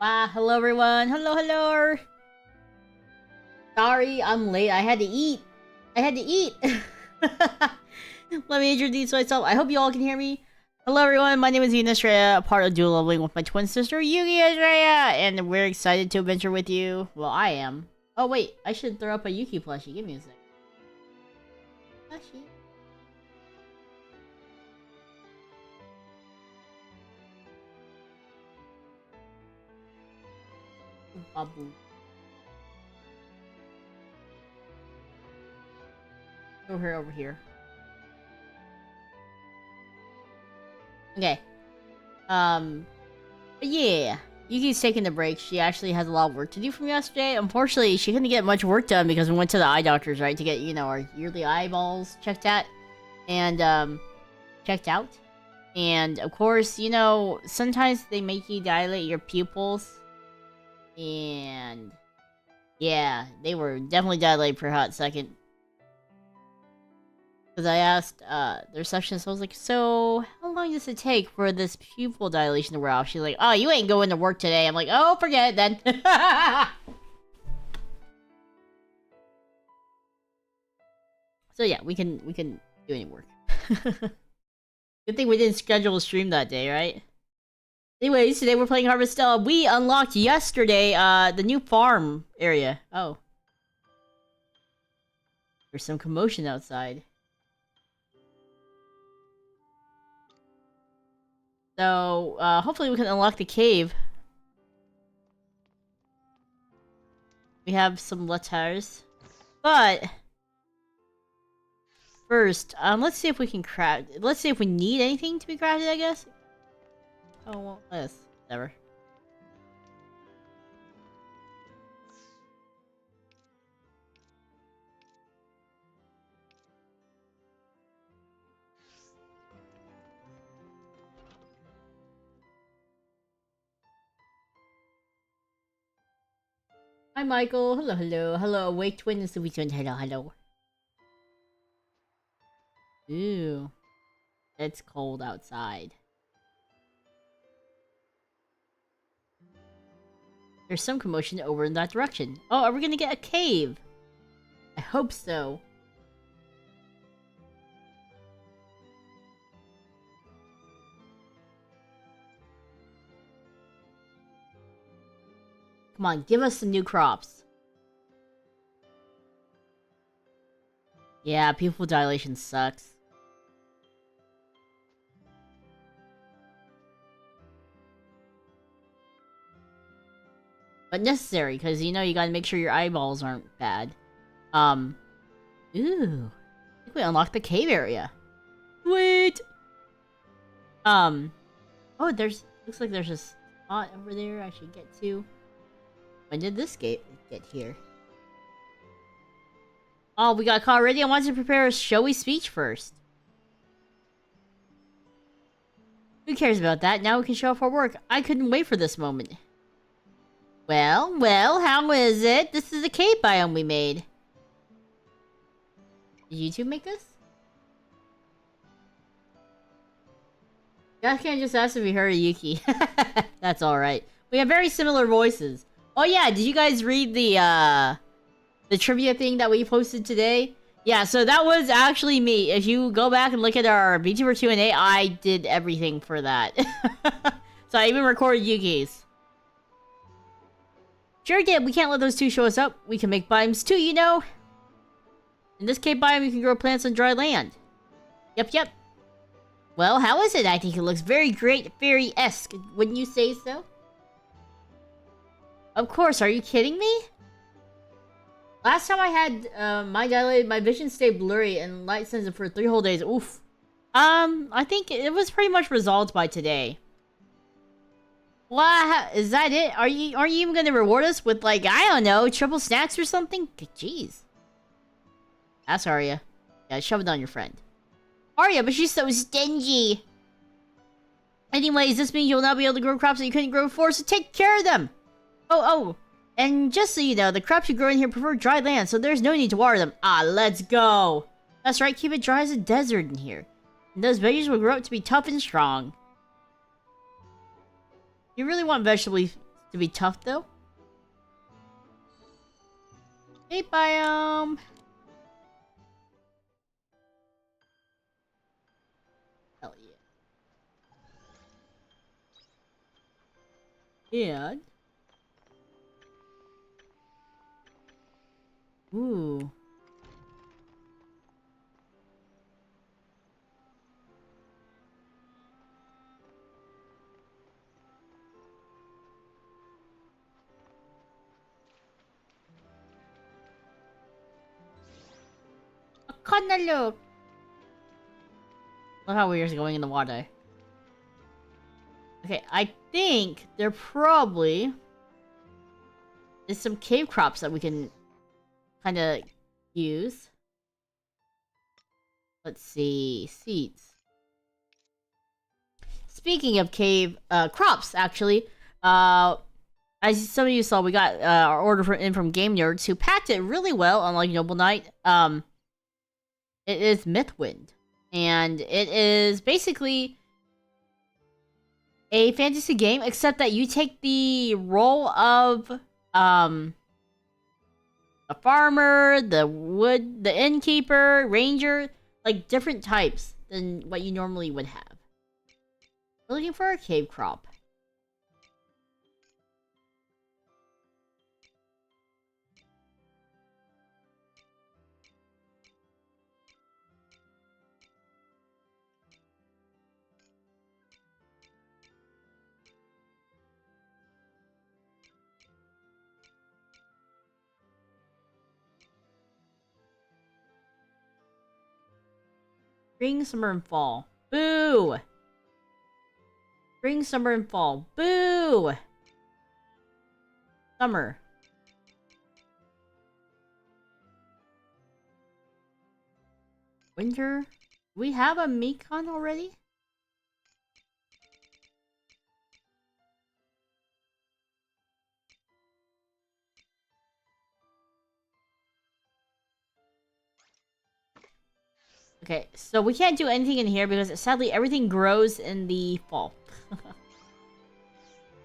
Hello everyone. Hello, hello. Sorry, I'm late. I had to eat. Let me introduce myself. I hope you all can hear me. Hello everyone, my name is Yuki Astrea, a part of duolvl with my twin sister Yuki Astrea, and we're excited to adventure with you. Well, I am. Oh wait, I should throw up a Yuki plushie. Give me a sec. Plushie. Babu. Throw her over here. Okay. But yeah. Yuki's taking a break. She actually has a lot of work to do from yesterday. Unfortunately, she couldn't get much work done because we went to the eye doctors, right? To get, you know, our yearly eyeballs checked out. And, checked out. And, of course, you know, sometimes they make you dilate your pupils. And... yeah, they were definitely dilated for a hot second. Because I asked the receptionist, I was like, so how long does it take for this pupil dilation to wear off? She's like, oh, you ain't going to work today. I'm like, oh, forget it then. So yeah, we can do any work. Good thing we didn't schedule a stream that day, right? Anyways, today we're playing Harvestella. We unlocked yesterday the new farm area. Oh. There's some commotion outside. So, hopefully we can unlock the cave. We have some letters. But... first, let's see if we can craft... let's see if we need anything to be crafted, I guess. Oh, well, yes. Whatever. Hi, Michael. Hello, hello. Hello, Awake Twin and Sweet Twin. Hello, hello. Ooh. It's cold outside. There's some commotion over in that direction. Oh, are we gonna get a cave? I hope so. Come on, give us some new crops. Yeah, pupil dilation sucks. But necessary, because, you know, you gotta make sure your eyeballs aren't bad. Ooh. I think we unlocked the cave area. Wait! Oh, there's... looks like there's a spot over there I should get to. When did this gate get here? Oh, we got caught already? I wanted to prepare a showy speech first. Who cares about that? Now we can show off our work. I couldn't wait for this moment. Well, how is it? This is the cave biome we made. Did you two make this? I can't just ask if we heard Yuki. That's alright. We have very similar voices. Oh yeah, did you guys read the trivia thing that we posted today? Yeah, so that was actually me. If you go back and look at our VTuber Q&A, I did everything for that. So I even recorded Yuki's. Sure did. We can't let those two show us up. We can make biomes too, you know. In this cave biome, you can grow plants on dry land. Yep. Well, how is it? I think it looks very great, fairy-esque. Wouldn't you say so? Of course, are you kidding me? Last time I had my vision stayed blurry and light sensitive for 3 whole days. Oof. I think it was pretty much resolved by today. What? Is that it? Are you even gonna reward us with, like, I don't know, triple snacks or something? Jeez. That's Arya. Yeah, shove it on your friend. Arya, but she's so stingy. Anyways, this means you'll not be able to grow crops that you couldn't grow before, so take care of them. Oh. And just so you know, the crops you grow in here prefer dry land, so there's no need to water them. Ah, let's go. That's right, keep it dry as a desert in here. And those veggies will grow up to be tough and strong. You really want vegetables to be tough though. Cave biome. Hell yeah. And ooh. Look. Look how we're going in the water. Okay, I think there probably is some cave crops that we can kind of use. Let's see, seeds. Speaking of cave crops, actually, as some of you saw, we got our order in from Game Nerds, who packed it really well, unlike Noble Knight. It is Mythwind, and it is basically a fantasy game, except that you take the role of the farmer, the innkeeper, ranger, like different types than what you normally would have. We're looking for a cave crop. Spring, summer, and fall. Boo! Spring, summer, and fall. Boo! Summer. Winter. Do we have a Mekon already? Okay, so we can't do anything in here because sadly everything grows in the fall.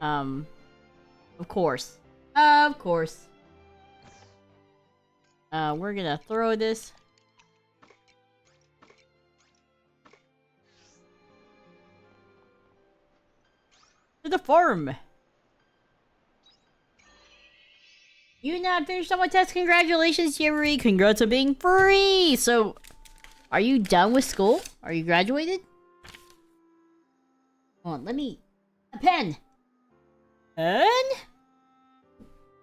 Of course. Of course. We're gonna throw this. To the farm. You not finished on my test. Congratulations, Jerry. Congrats on being free. So, are you done with school? Are you graduated? Hold on, let me... A pen! Pen?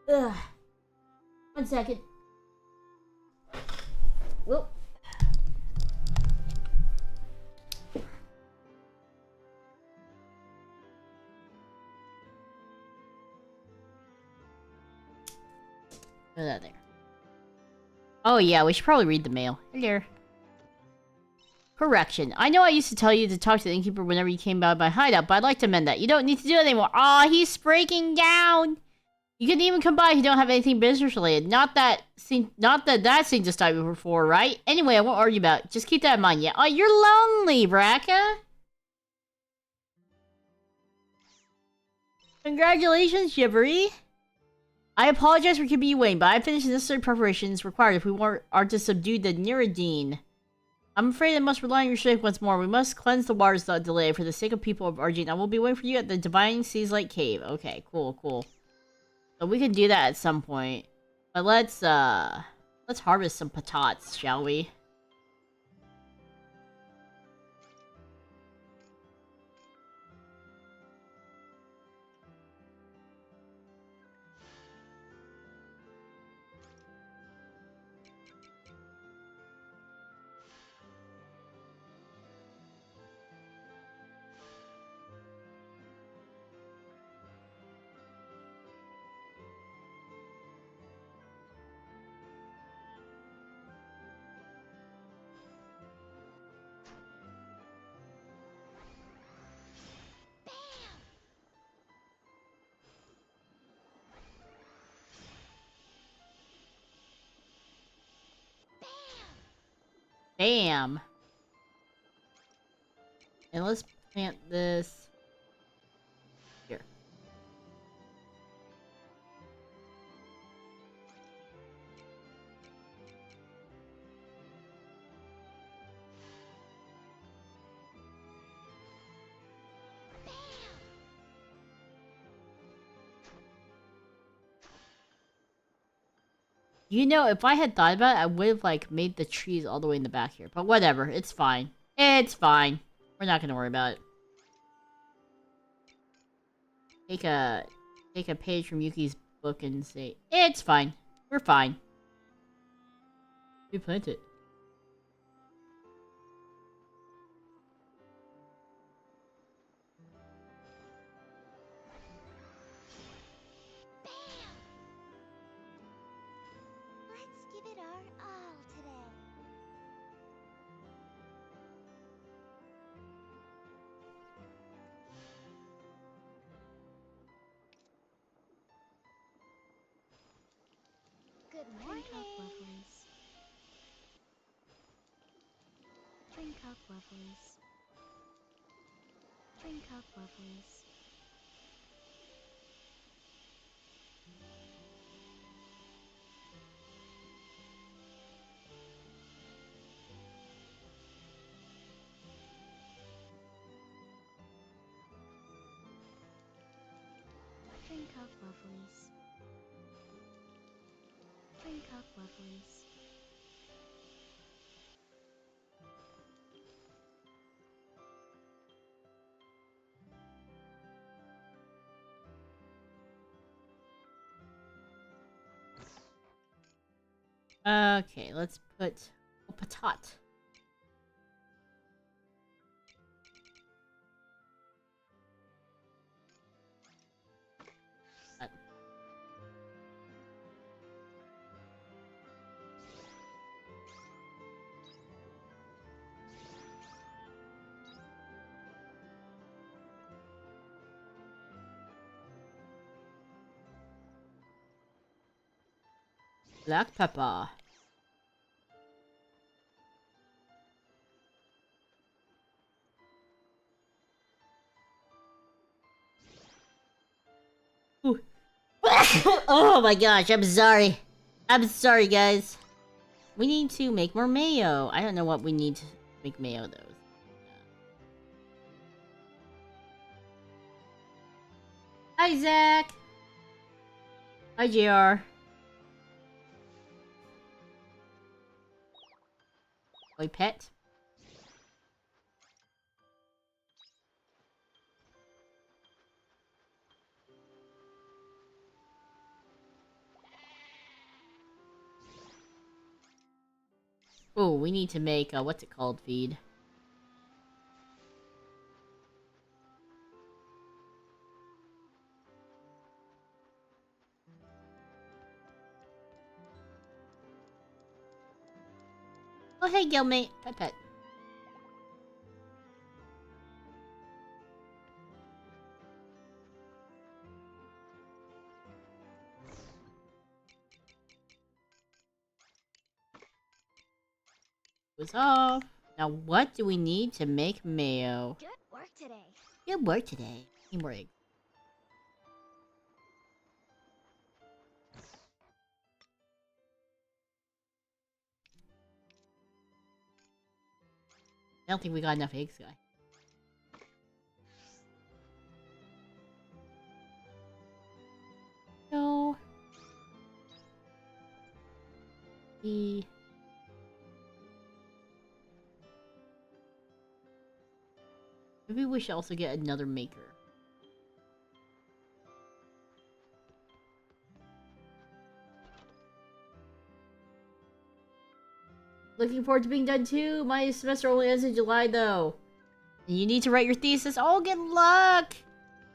Ugh. 1 second. Whoop. Put that there. Oh yeah, we should probably read the mail. Hello. Correction. I know I used to tell you to talk to the innkeeper whenever you came by my hideout, but I'd like to amend that. You don't need to do it anymore. Aw, he's breaking down! You can even come by if you don't have anything business related. Not that seemed to stop you before, right? Anyway, I won't argue about it. Just keep that in mind, yeah. Oh, you're lonely, Braca! Congratulations, Gibbery! I apologize for keeping you waiting, but I finished the necessary preparations required if we are to subdue the Niridine. I'm afraid I must rely on your strength once more. We must cleanse the waters without delay for the sake of people of Argene. I will be waiting for you at the Divine Seas Lake Cave. Okay, cool. So we can do that at some point. But let's harvest some patates, shall we? Bam! And let's plant this here. You know, if I had thought about it, I would have, like, made the trees all the way in the back here. But whatever, it's fine. It's fine. We're not gonna worry about it. Take a page from Yuki's book and say, it's fine. We're fine. We plant it. Good morning. Drink up, lovelies. Drink up, lovelies. Drink up, lovelies. Drink up, lovelies. Okay, let's put a patat. Black pepper. Ooh. Oh my gosh, I'm sorry. I'm sorry, guys. We need to make more mayo. I don't know what we need to make mayo, though. Hi, Zach. Hi, JR. Boy pet. Oh, we need to make, what's it called, feed. Oh, hey, Guildmate. Pet. Was off. Now, what do we need to make mayo? Good work today. Good work today. Need more eggs. I don't think we got enough eggs, guy. No. Maybe we should also get another maker. Looking forward to being done too. My semester only ends in July though. And you need to write your thesis. Oh, good luck!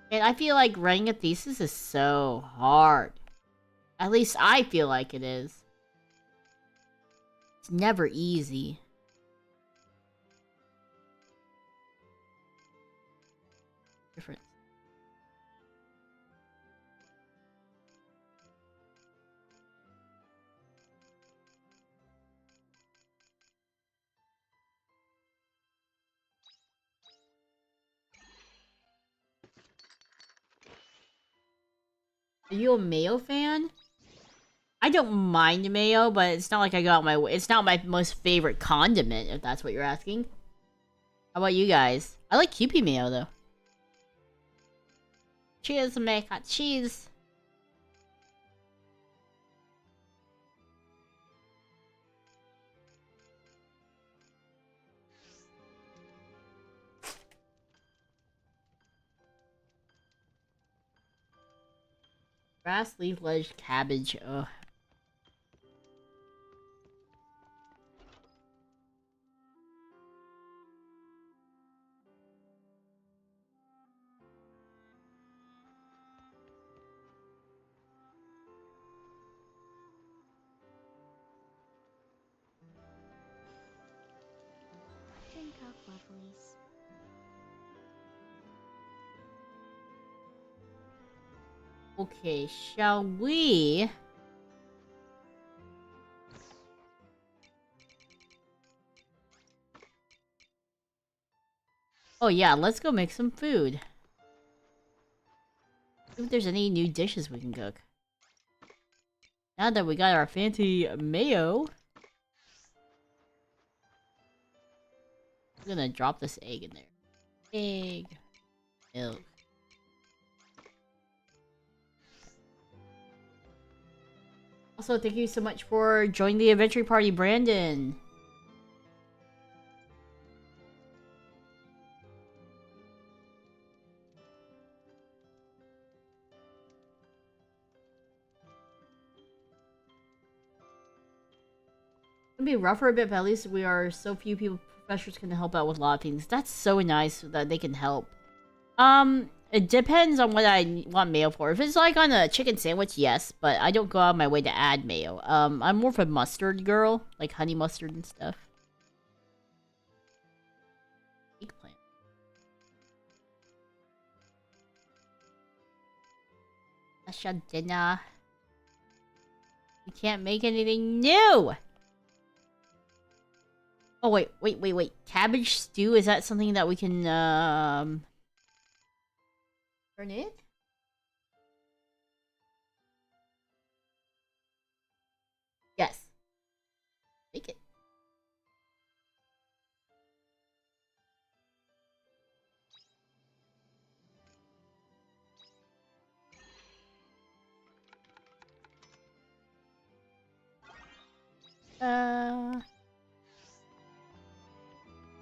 And I feel like writing a thesis is so hard. At least I feel like it is. It's never easy. Different. Are you a mayo fan? I don't mind mayo, but it's not like I got my way. It's not my most favorite condiment, if that's what you're asking. How about you guys? I like Kewpie mayo, though. Cheers, make hot cheese. Grass, leaf, ledge, cabbage. Ugh. Drink up, lovelies. Okay, shall we? Oh yeah, let's go make some food. See if there's any new dishes we can cook. Now that we got our fancy mayo. I'm gonna drop this egg in there. Egg. Milk. Also, thank you so much for joining the adventure party, Brandon. It'll be rough for a bit, but at least we are so few people. Professors can help out with a lot of things. That's so nice that they can help. It depends on what I want mayo for. If it's like on a chicken sandwich, yes, but I don't go out of my way to add mayo. I'm more of a mustard girl, like honey mustard and stuff. Eggplant. That's your dinner. You can't make anything new! Oh, wait. Cabbage stew? Is that something that we can, turn it? Yes. Make it.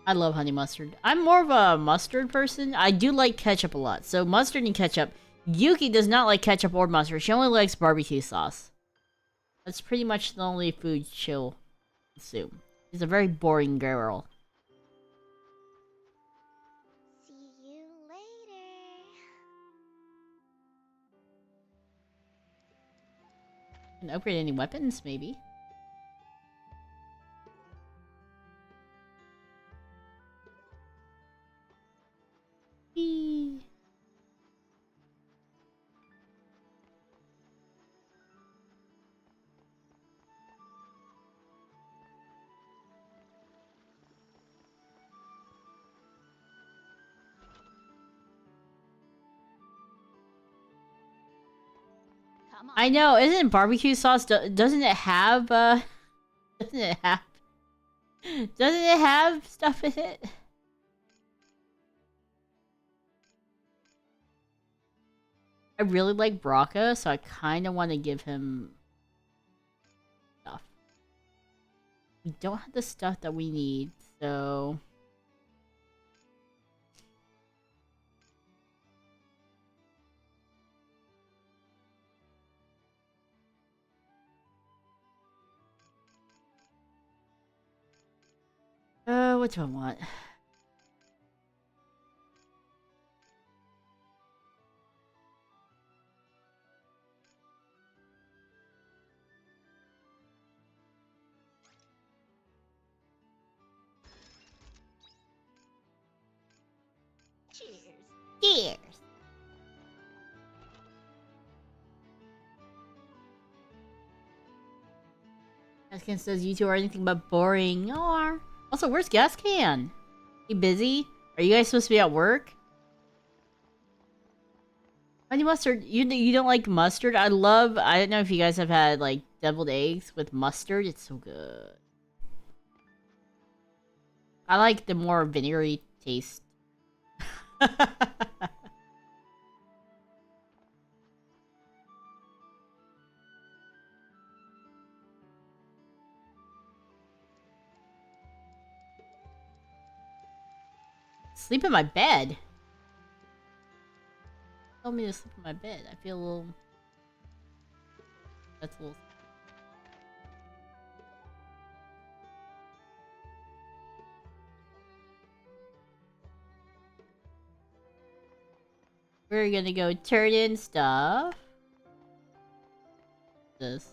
I love honey mustard. I'm more of a mustard person. I do like ketchup a lot. So mustard and ketchup. Yuki does not like ketchup or mustard. She only likes barbecue sauce. That's pretty much the only food she'll consume. She's a very boring girl. See you later. Can upgrade any weapons, maybe. Eee. Come on. I know, isn't barbecue sauce, doesn't it have, doesn't it have, doesn't it have stuff in it? I really like Braca, so I kind of want to give him stuff. We don't have the stuff that we need, so... what do I want? Cheers. Cheers! Gascan says you two are anything but boring. Aww. Also, where's Gascan? You busy? Are you guys supposed to be at work? Honey mustard, you don't like mustard? I don't know if you guys have had, like, deviled eggs with mustard. It's so good. I like the more vinegary taste. Sleep in my bed? Tell me to sleep in my bed. I feel a little... That's a little... We're gonna go turn in stuff. This.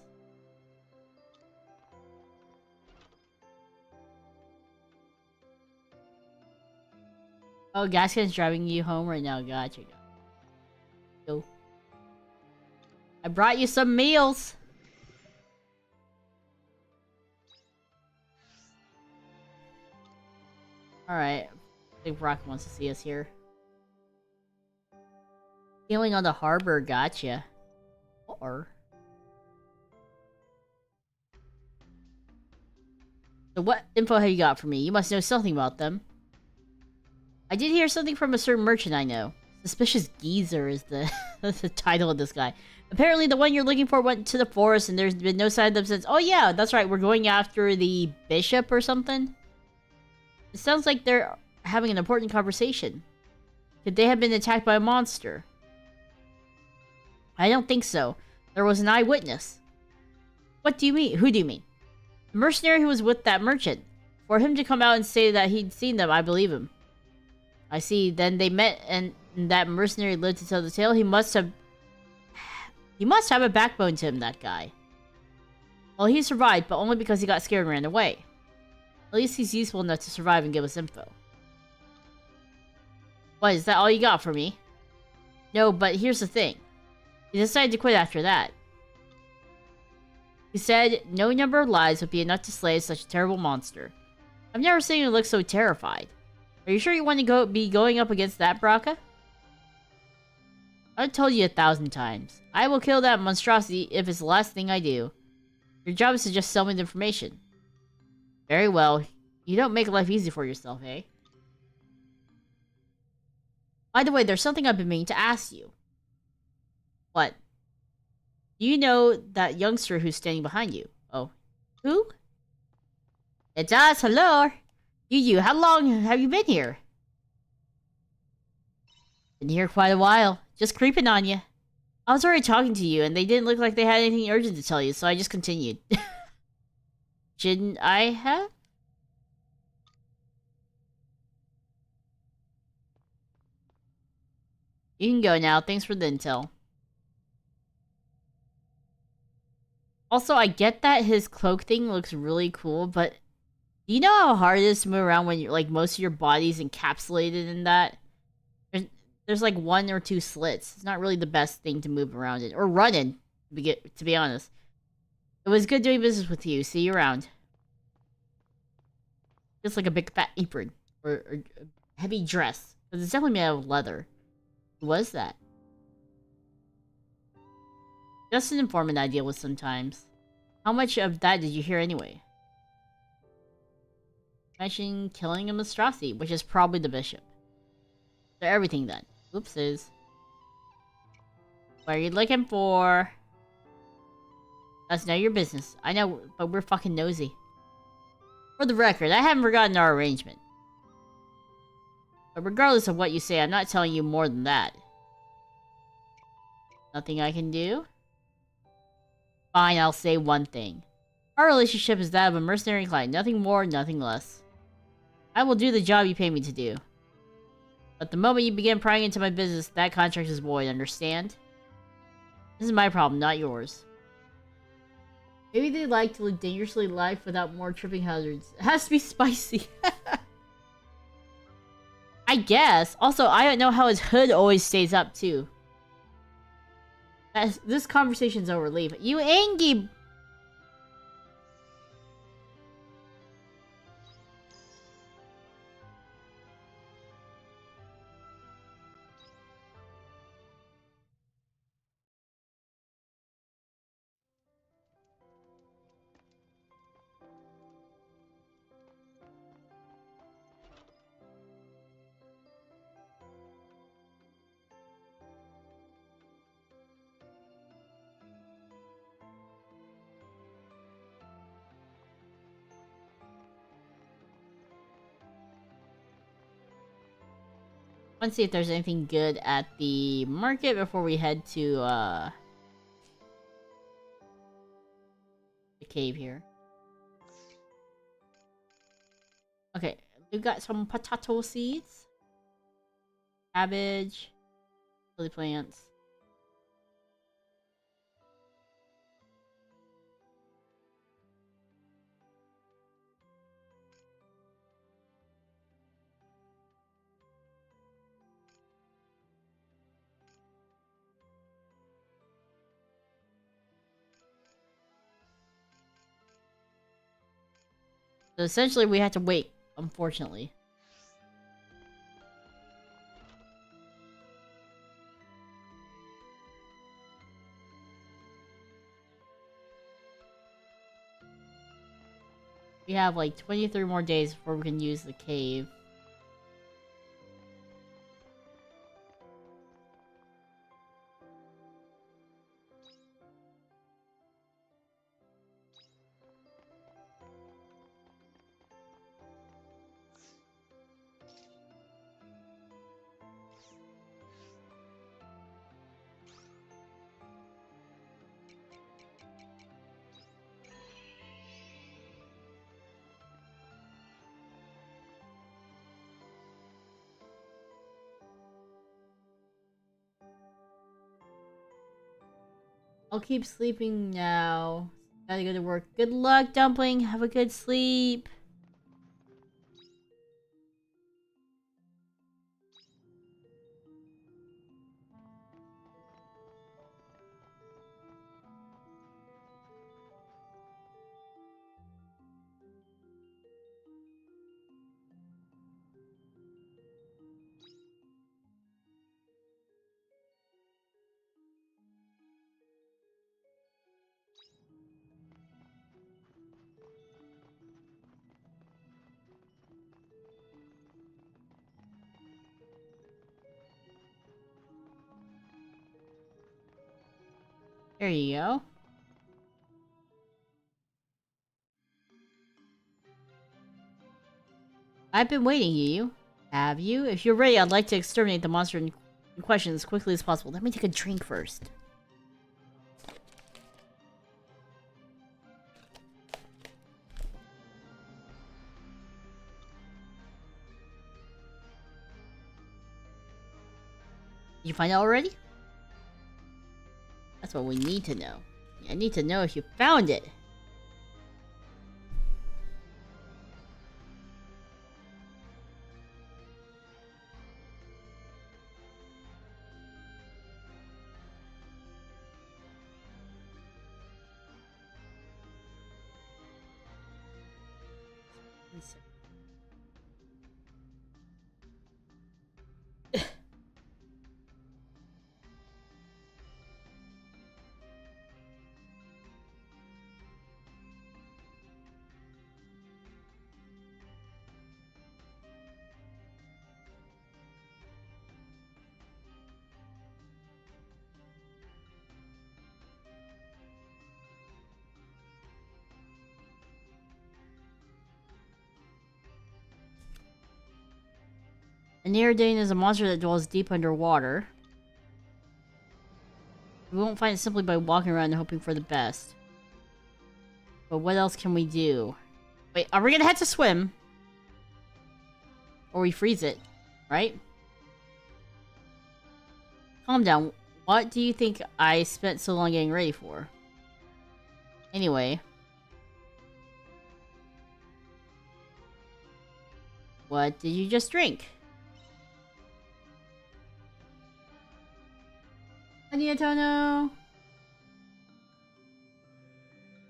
Oh, Gaskin's driving you home right now. Gotcha. Go. I brought you some meals. Alright. I think Brock wants to see us here. Healing on the harbor, gotcha. Or... So what info have you got for me? You must know something about them. I did hear something from a certain merchant I know. Suspicious Geezer is the, the title of this guy. Apparently the one you're looking for went to the forest and there's been no sign of them since... Oh yeah, that's right, we're going after the bishop or something? It sounds like they're having an important conversation. Could they have been attacked by a monster? I don't think so. There was an eyewitness. What do you mean? Who do you mean? The mercenary who was with that merchant. For him to come out and say that he'd seen them, I believe him. I see. Then they met and that mercenary lived to tell the tale. He must have a backbone to him, that guy. Well, he survived, but only because he got scared and ran away. At least he's useful enough to survive and give us info. What, is that all you got for me? No, but here's the thing. He decided to quit after that. He said no number of lives would be enough to slay such a terrible monster. I've never seen you look so terrified. Are you sure you want to be going up against that Braca? I've told you 1,000 times. I will kill that monstrosity if it's the last thing I do. Your job is to just sell me the information. Very well. You don't make life easy for yourself, eh? By the way, there's something I've been meaning to ask you. What? Do you know that youngster who's standing behind you? Oh. Who? It's us, hello! You, how long have you been here? Been here quite a while. Just creeping on you. I was already talking to you, and they didn't look like they had anything urgent to tell you, so I just continued. Shouldn't I have? You can go now. Thanks for the intel. Also, I get that his cloak thing looks really cool, but do you know how hard it is to move around when you're like most of your body's encapsulated in that? There's like 1 or 2 slits. It's not really the best thing to move around in or run in. To be honest, it was good doing business with you. See you around. Just like a big fat apron or a heavy dress, but it's definitely made out of leather. Who was that? Just an informant I deal with sometimes. How much of that did you hear anyway? Mentioning killing a monstrosity, which is probably the bishop. So everything then. Oopsies. What are you looking for? That's none of your business. I know, but we're fucking nosy. For the record, I haven't forgotten our arrangement. But regardless of what you say, I'm not telling you more than that. Nothing I can do? Fine, I'll say one thing. Our relationship is that of a mercenary client. Nothing more, nothing less. I will do the job you pay me to do. But the moment you begin prying into my business, that contract is void, understand? This is my problem, not yours. Maybe they like to live dangerously life without more tripping hazards. It has to be spicy. I guess. Also, I don't know how his hood always stays up, too. This conversation's over. Leave. You Angie! Let's see if there's anything good at the market before we head to, cave here. Okay, we've got some potato seeds. Cabbage. Chili plants. So essentially we had to wait, unfortunately. We have like 23 more days before we can use the cave. I'll keep sleeping now. Gotta go to work. Good luck, Dumpling. Have a good sleep. There you go. I've been waiting, you. Have you? If you're ready, I'd like to exterminate the monster in question as quickly as possible. Let me take a drink first. Did you find out already? That's what we need to know. I need to know if you found it. A Nereidane is a monster that dwells deep underwater. We won't find it simply by walking around and hoping for the best. But what else can we do? Wait, are we gonna have to swim? Or we freeze it, right? Calm down. What do you think I spent so long getting ready for? Anyway. What did you just drink? Aniatono!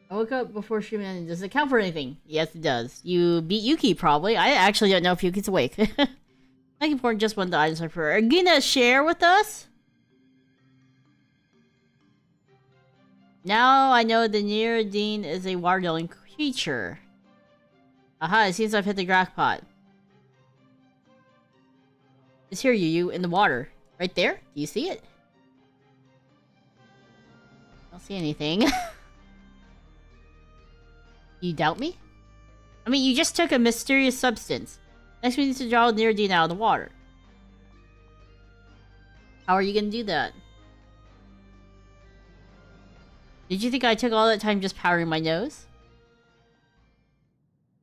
I woke up before streaming and does it count for anything? Yes, it does. You beat Yuki, probably. I actually don't know if Yuki's awake. Thank for just one of the items I prefer. Are you gonna share with us? Now I know the Nereidane is a water-dwelling creature. Aha, it seems I've hit the jackpot. It's here, you in the water. Right there? Do you see it? I don't see anything. You doubt me? I mean, you just took a mysterious substance. Next we need to draw Nereidane out of the water. How are you gonna do that? Did you think I took all that time just powdering my nose?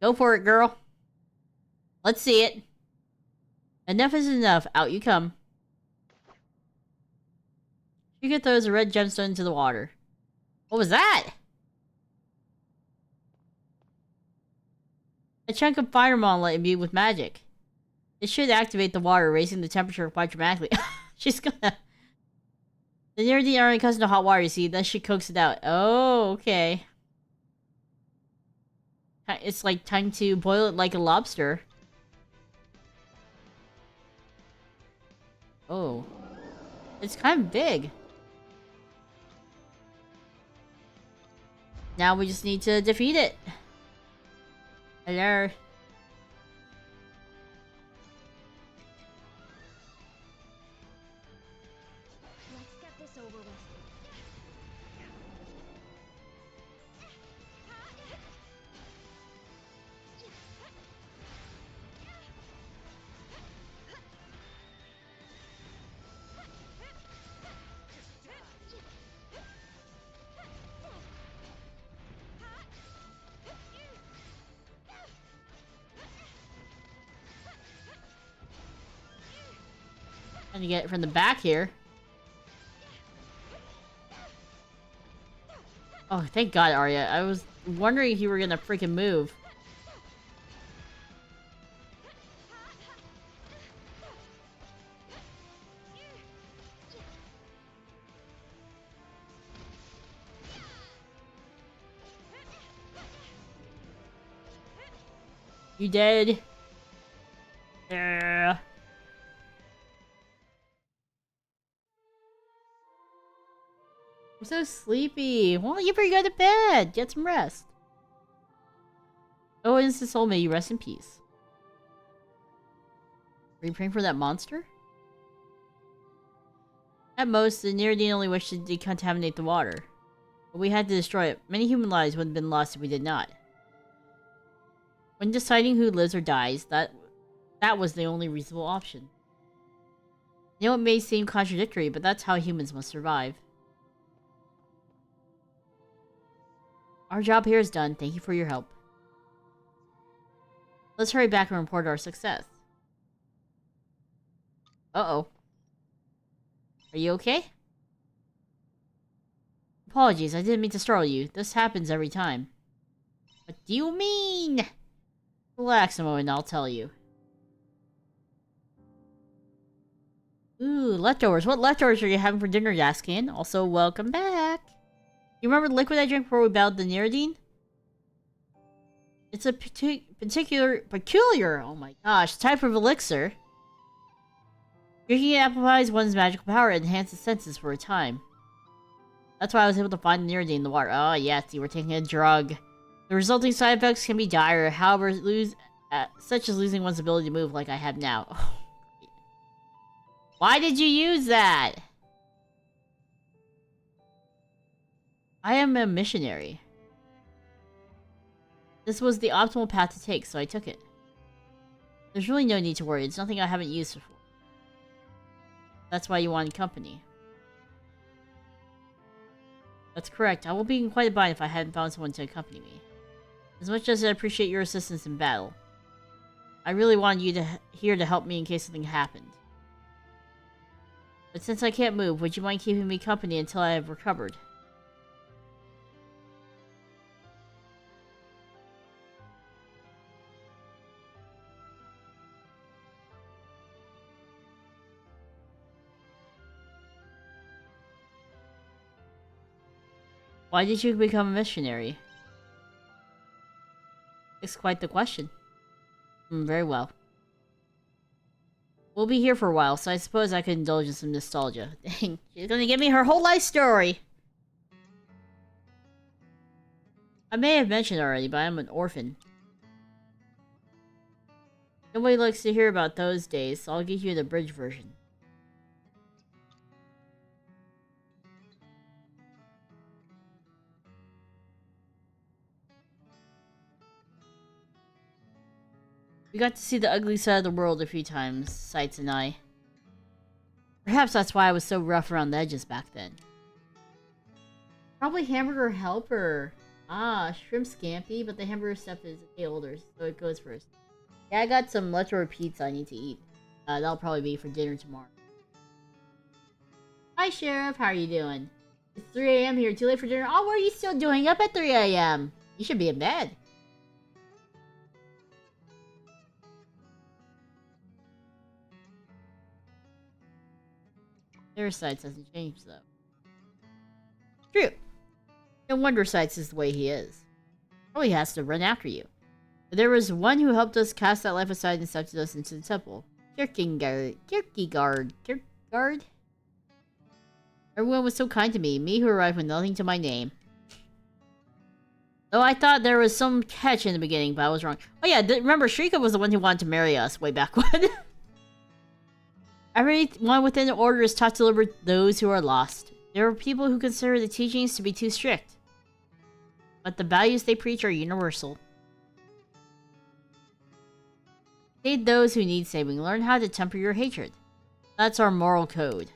Go for it, girl. Let's see it. Enough is enough. Out you come. Yuki throws a red gemstone into the water. What was that? A chunk of fireball light imbued with magic. It should activate the water, raising the temperature quite dramatically. She's gonna... The Nereidine aren't accustomed to hot water, you see. Thus she coaxes it out. Oh, okay. It's like time to boil it like a lobster. Oh. It's kind of big. Now we just need to defeat it. Hello. Let's get this over with. Trying to get it from the back here. Oh, thank God, Arya. I was wondering if you were gonna freaking move. You dead? Yeah. I'm so sleepy. Well, you better go to bed. Get some rest. Oh, innocent soul, may you rest in peace. Are you praying for that monster? At most, the Nereidine only wished to decontaminate the water. But we had to destroy it. Many human lives would have been lost if we did not. When deciding who lives or dies, that was the only reasonable option. I know it may seem contradictory, but that's how humans must survive. Our job here is done. Thank you for your help. Let's hurry back and report our success. Uh-oh. Are you okay? Apologies, I didn't mean to startle you. This happens every time. What do you mean? Relax a moment and I'll tell you. Ooh, leftovers. What leftovers are you having for dinner, Yaskin? Also, welcome back. You remember the liquid I drank before we battled the Nereidine? It's a peculiar, oh my gosh, type of elixir. Drinking it amplifies one's magical power and enhances senses for a time. That's why I was able to find the Nereidine in the water. Oh yes, you were taking a drug. The resulting side effects can be dire, however, such as losing one's ability to move like I have now. Why did you use that? I am a missionary. This was the optimal path to take, so I took it. There's really no need to worry. It's nothing I haven't used before. That's why you wanted company. That's correct. I will be in quite a bind if I hadn't found someone to accompany me. As much as I appreciate your assistance in battle, I really wanted you here to help me in case something happened. But since I can't move, would you mind keeping me company until I have recovered? Why did you become a missionary? It's quite the question. Very well. We'll be here for a while, so I suppose I could indulge in some nostalgia. Dang, she's gonna give me her whole life story! I may have mentioned already, but I'm an orphan. Nobody likes to hear about those days, so I'll give you the abridged version. We got to see the ugly side of the world a few times, Sights and I. Perhaps that's why I was so rough around the edges back then. Probably Hamburger Helper. Ah, shrimp scampi, but the hamburger stuff is a day older, so it goes first. Yeah, I got some leftover pizza I need to eat. That'll probably be for dinner tomorrow. Hi, Sheriff. How are you doing? It's 3 a.m. here. Too late for dinner? Oh, what are you still doing up at 3 a.m.? You should be in bed. Their sites hasn't changed, though. True. No wonder Sights is the way he is. Probably has to run after you. But there was one who helped us cast that life aside and accepted us into the temple. Kierkegaard. Everyone was so kind to me. Me who arrived with nothing to my name. Though I thought there was some catch in the beginning, but I was wrong. Oh yeah, remember Shrika was the one who wanted to marry us way back when. Everyone within the order is taught to liberate those who are lost. There are people who consider the teachings to be too strict. But the values they preach are universal. Save those who need saving. Learn how to temper your hatred. That's our moral code.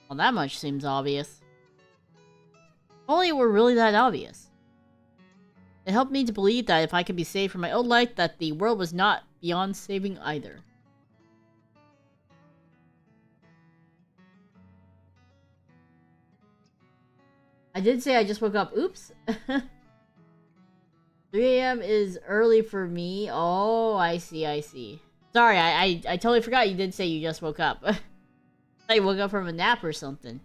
Well, that much seems obvious. If only it were really that obvious. It helped me to believe that if I could be saved from my old life, that the world was not beyond saving either. I did say I just woke up. Oops. 3 a.m. is early for me. Oh, I see. Sorry, I totally forgot you did say you just woke up. I thought you woke up from a nap or something.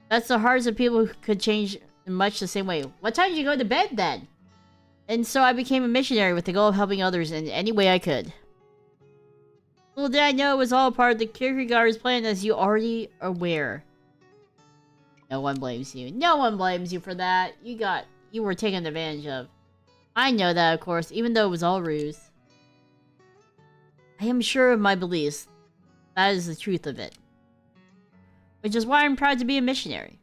That's the hearts of people who could change in much the same way. What time did you go to bed then? And so I became a missionary with the goal of helping others in any way I could. Little did I know it was all part of the Kierkegaard's plan, as you already are aware. No one blames you. No one blames you for that. You were taken advantage of. I know that, of course, even though it was all ruse. I am sure of my beliefs. That is the truth of it. Which is why I'm proud to be a missionary.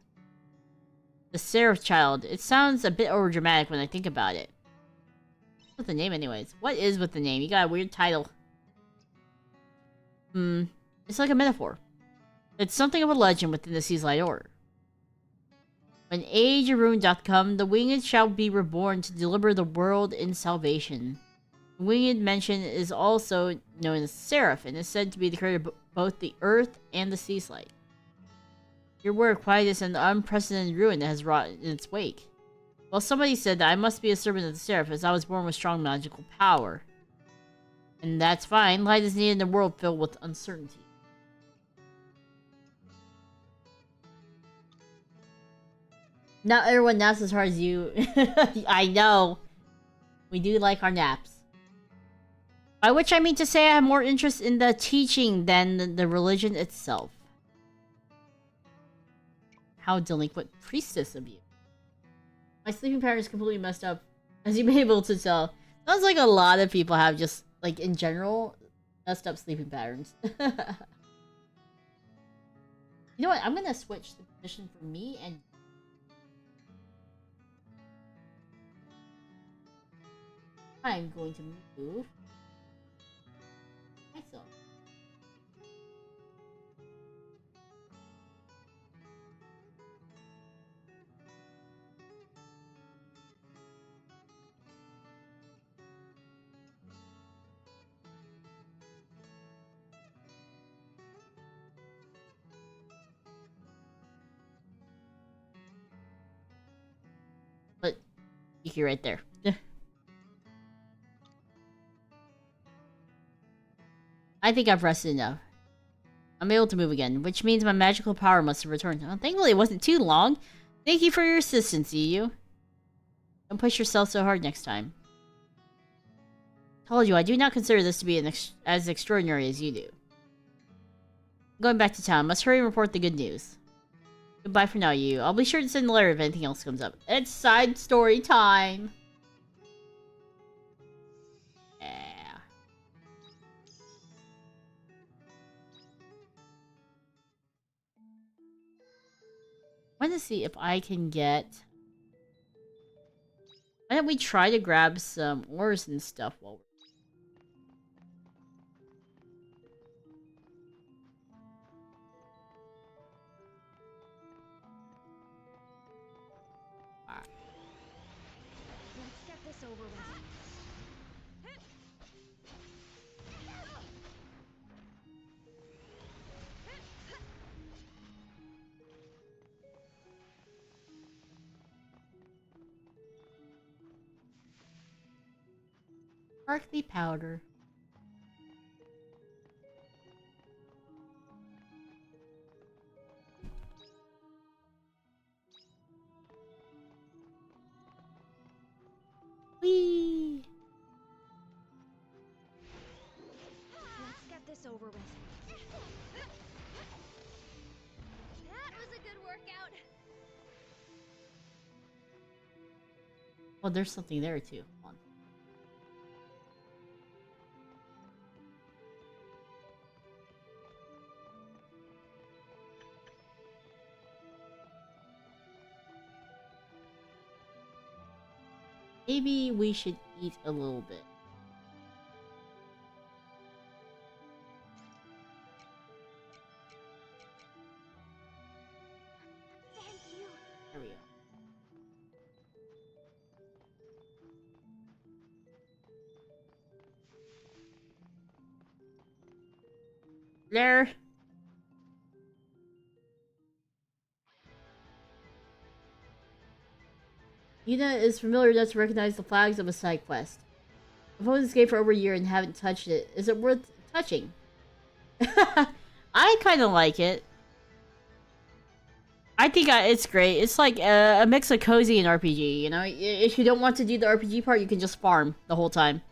The Seraph Child. It sounds a bit overdramatic when I think about it. What's with the name anyways? What is with the name? You got a weird title. It's like a metaphor. It's something of a legend within the Sea's Light Order. When ageofruin.com, the winged shall be reborn to deliver the world in salvation. The winged mention is also known as Seraph, and is said to be the creator of both the earth and the Sea's Light. Your word quietness and the unprecedented ruin that has wrought in its wake. Well, somebody said that I must be a servant of the Seraph, as I was born with strong magical power. And that's fine. Light is needed in a world filled with uncertainty. Not everyone naps as hard as you. I know. We do like our naps. By which I mean to say I have more interest in the teaching than the religion itself. How delinquent priestess of you. My sleeping pattern is completely messed up, as you may be able to tell. Sounds like a lot of people have just, like, in general, messed up sleeping patterns. You know what? I'm gonna switch the position for me and... I'm going to move myself. But Yuki right there. I think I've rested enough. I'm able to move again, which means my magical power must have returned. Oh, thankfully it wasn't too long. Thank you for your assistance, EU. Don't push yourself so hard next time. Told you, I do not consider this to be as extraordinary as you do. I'm going back to town. Must hurry and report the good news. Goodbye for now, EU. I'll be sure to send a letter if anything else comes up. It's side story time. I want to see if I can get... Why don't we try to grab some ores and stuff while we're... over with. Sparkly powder. Whee! Let's get this over with. That was a good workout. Oh, there's something there too. Hold on. Maybe we should eat a little bit. Thank you. There we go. There. Yuna is familiar enough to recognize the flags of a side quest. I've owned this game for over a year and haven't touched it. Is it worth touching? I kind of like it. I think it's great. It's like a mix of cozy and RPG, you know? If you don't want to do the RPG part, you can just farm the whole time.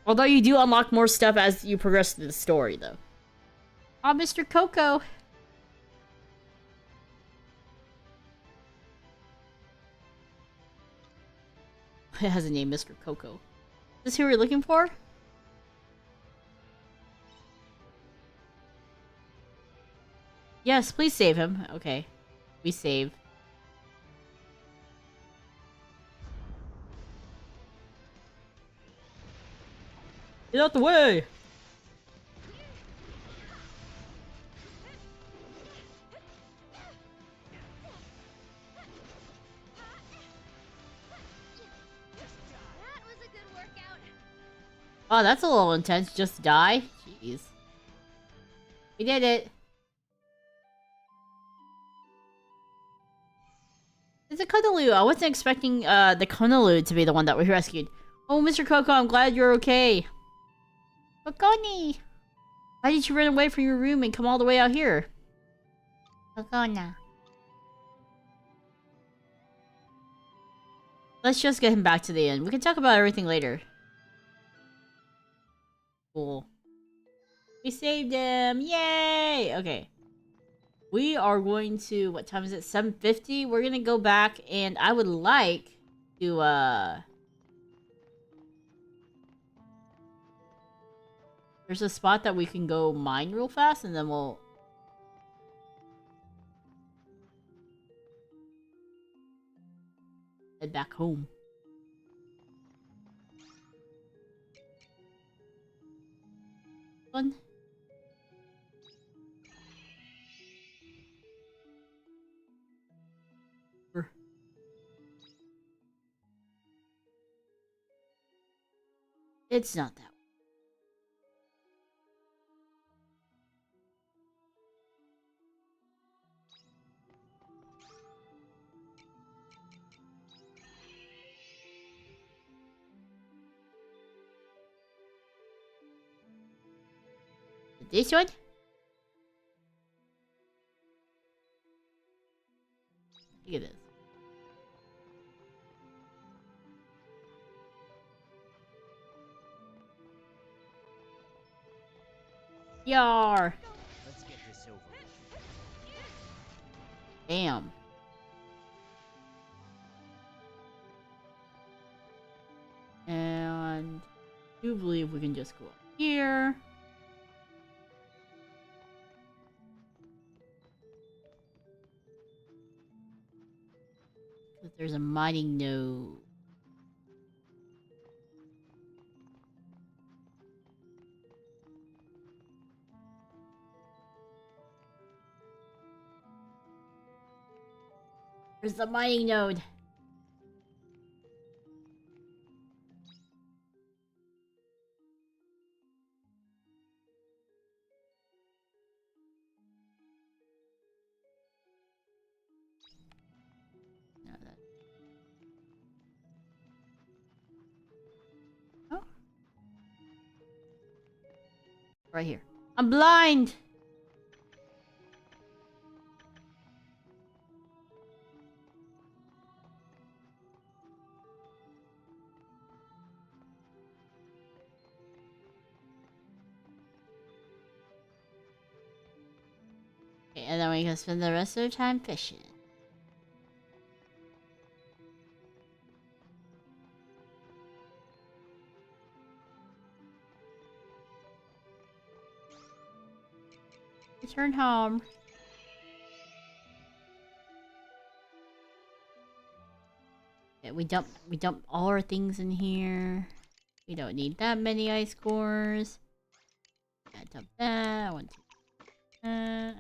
Although you do unlock more stuff as you progress through the story, though. Oh, Mr. Coco! It has a name, Mr. Coco. Is this who we're looking for? Yes, please save him. Okay. We save. Get out the way! That was a good workout. Oh, that's a little intense. Just die? Jeez. We did it. It's a Konalu. I wasn't expecting the Konalu to be the one that we rescued. Oh, Mr. Coco, I'm glad you're okay. Kokoni! Why did you run away from your room and come all the way out here? Kokona. Let's just get him back to the inn. We can talk about everything later. Cool. We saved him! Yay! Okay. We are going to... What time is it? 7:50? We're gonna go back and I would like to, There's a spot that we can go mine real fast and then we'll... head back home. Fun. It's not that way. This one? Look at this. Yar! Let's get this over with. Damn. And I do believe we can just go up here. There's a mining node. There's the mining node. Right here. I'm blind! Okay, and then we can spend the rest of the time fishing. Return home. Okay, we dump all our things in here. We don't need that many ice cores. Yeah, dump that. One, two, that.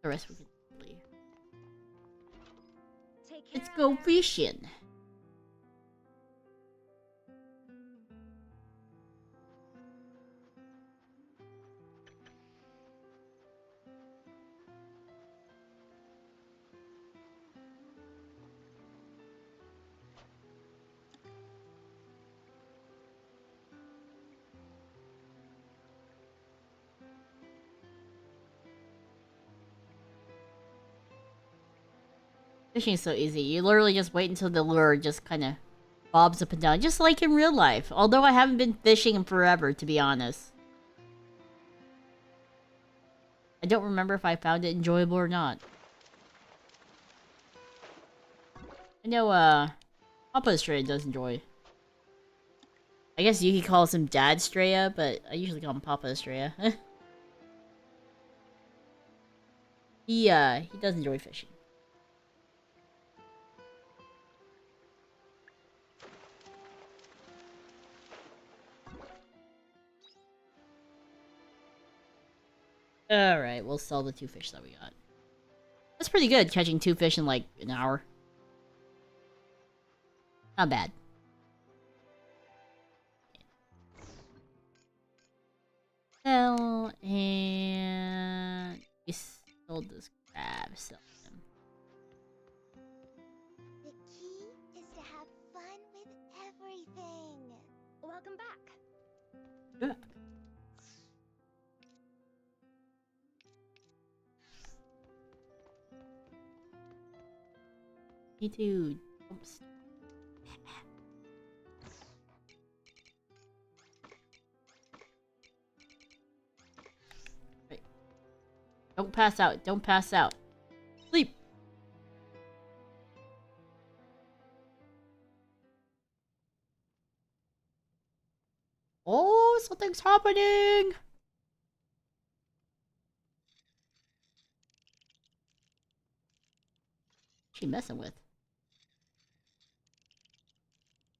The rest we can leave. Let's go fishing. Fishing is so easy. You literally just wait until the lure just kind of bobs up and down, just like in real life. Although I haven't been fishing in forever, to be honest. I don't remember if I found it enjoyable or not. I know, Papa Astrea does enjoy. I guess Yuki calls him Dad Astrea, but I usually call him Papa Astrea. He does enjoy fishing. Alright, we'll sell the 2 fish that we got. That's pretty good, catching 2 fish in like an hour. Not bad. Sell, and we sold this crab, sell him. The key is to have fun with everything. Welcome back. Yeah. Me too. Oops. Wait. Don't pass out. Don't pass out. Sleep. Oh, something's happening. What's she messing with?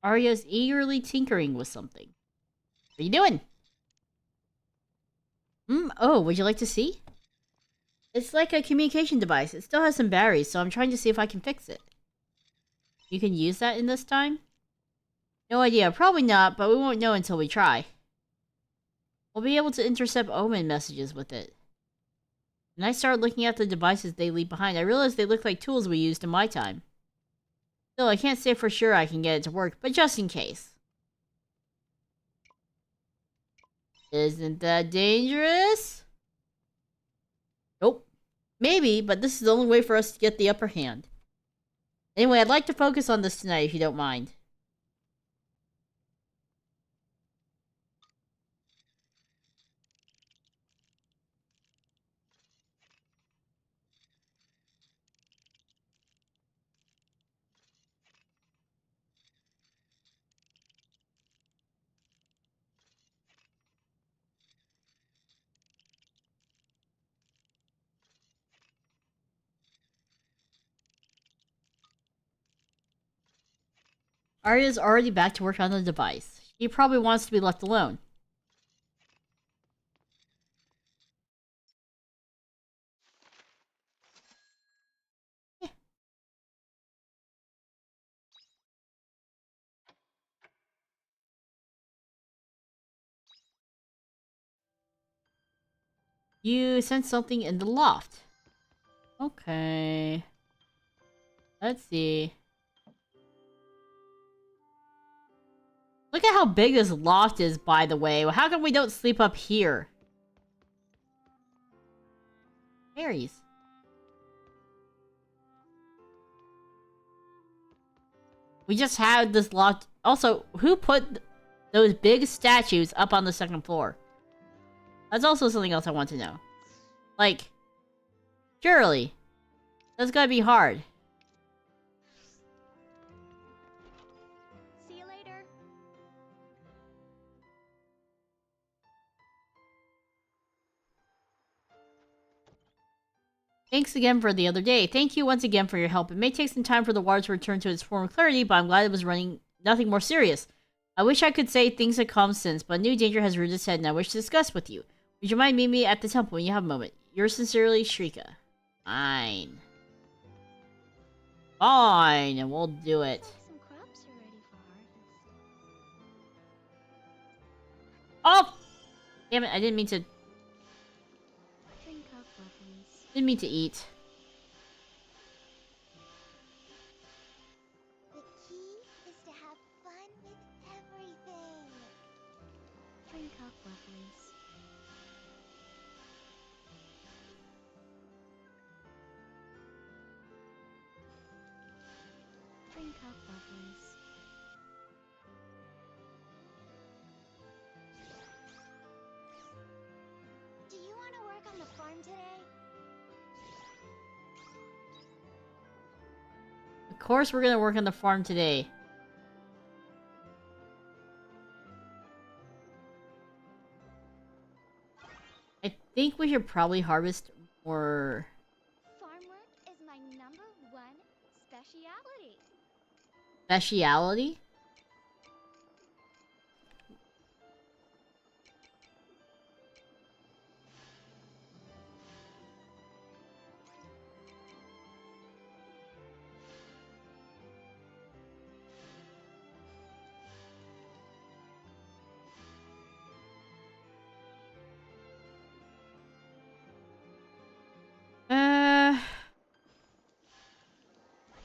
Arya's eagerly tinkering with something. What are you doing? Oh, would you like to see? It's like a communication device. It still has some batteries, so I'm trying to see if I can fix it. You can use that in this time? No idea. Probably not, but we won't know until we try. We'll be able to intercept omen messages with it. When I started looking at the devices they leave behind, I realized they look like tools we used in my time. Still, I can't say for sure I can get it to work, but just in case. Isn't that dangerous? Nope. Maybe, but this is the only way for us to get the upper hand. Anyway, I'd like to focus on this tonight, if you don't mind. Arya's already back to work on the device. She probably wants to be left alone. You sent something in the loft. Okay. Let's see. Look at how big this loft is, by the way. How come we don't sleep up here? Fairies. We just had this loft. Also, who put those big statues up on the second floor? That's also something else I want to know. Like, surely, that's gotta be hard. See you later. Thanks again for the other day. Thank you once again for your help. It may take some time for the water to return to its former clarity, but I'm glad it was running nothing more serious. I wish I could say things had calmed since, but a new danger has reared its head and I wish to discuss with you. Would you mind meeting me at the temple when you have a moment? Yours sincerely, Shrika. Fine. Fine, and we'll do it. Some crops are ready for harvest. Oh! Damn it, I didn't mean to... Drink up, lovelies. Didn't mean to eat. The key is to have fun with everything. Drink up, lovelies. Drink up, lovelies. Do you want to work on the farm today? Of course we're gonna work on the farm today. I think we should probably harvest more... Farm work is my #1 specialty. speciality?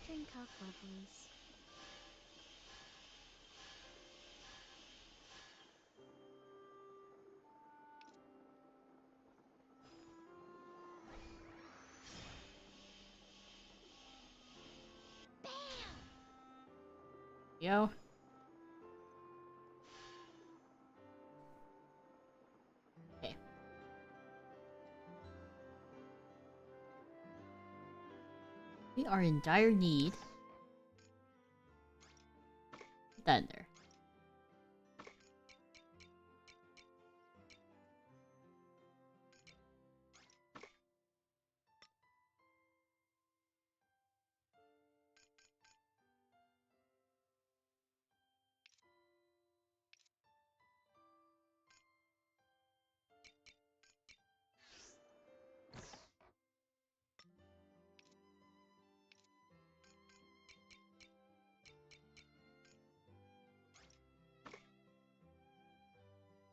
Drink up, lovelies. Bam! Yo. Okay. We are in dire need. Put that in there.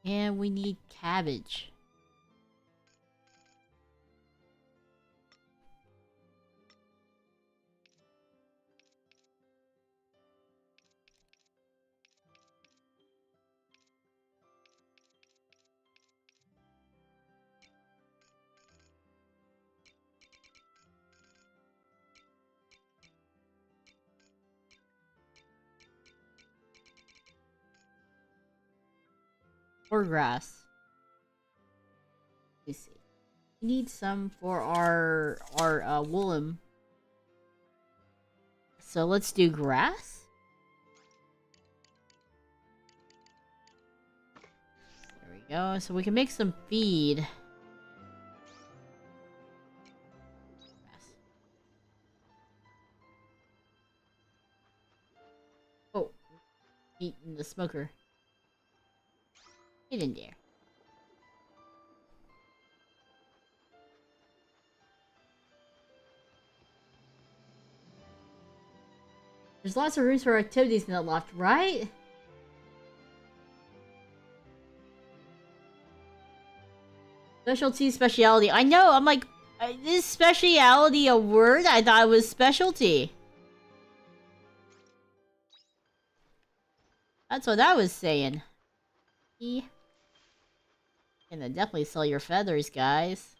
And we need cabbage. Or grass. Let me see. We need some for our woolum. So let's do grass. There we go. So we can make some feed. Grass. Oh, meat in the smoker. Get in there. There's lots of rooms for activities in that loft, right? Specialty. I know, I'm like, is speciality a word? I thought it was specialty. That's what I was saying. Gonna definitely sell your feathers, guys.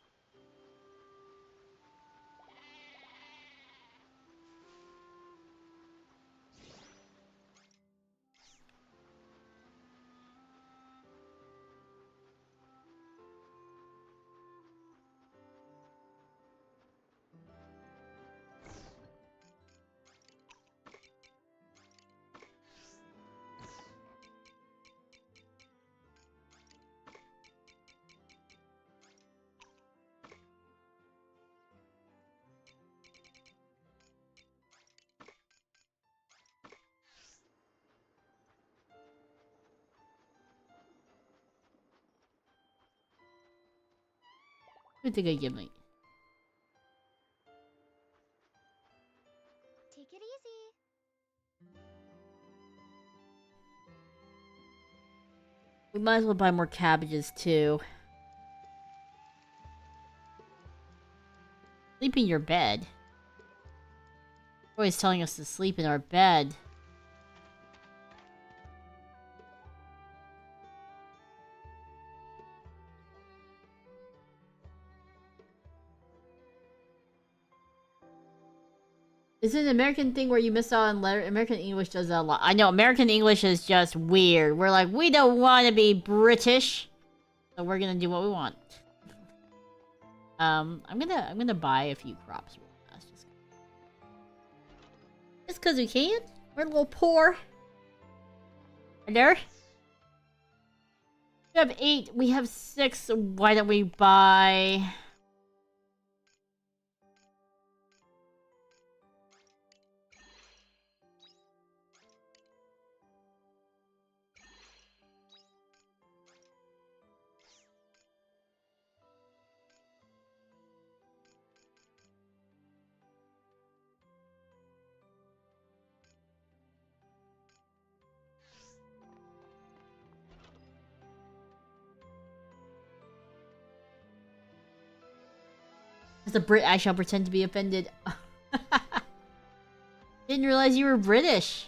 Who think I give me? Take it easy. We might as well buy more cabbages too. Sleep in your bed. Always telling us to sleep in our bed. Is it an American thing where you miss out on letter? American English does that a lot. I know, American English is just weird. We're like, we don't want to be British. So we're gonna do what we want. I'm gonna buy a few crops real fast. Just cause we can. We're a little poor. Right there. We have 8, we have 6, so why don't we buy... As a Brit, I shall pretend to be offended. Didn't realize you were British.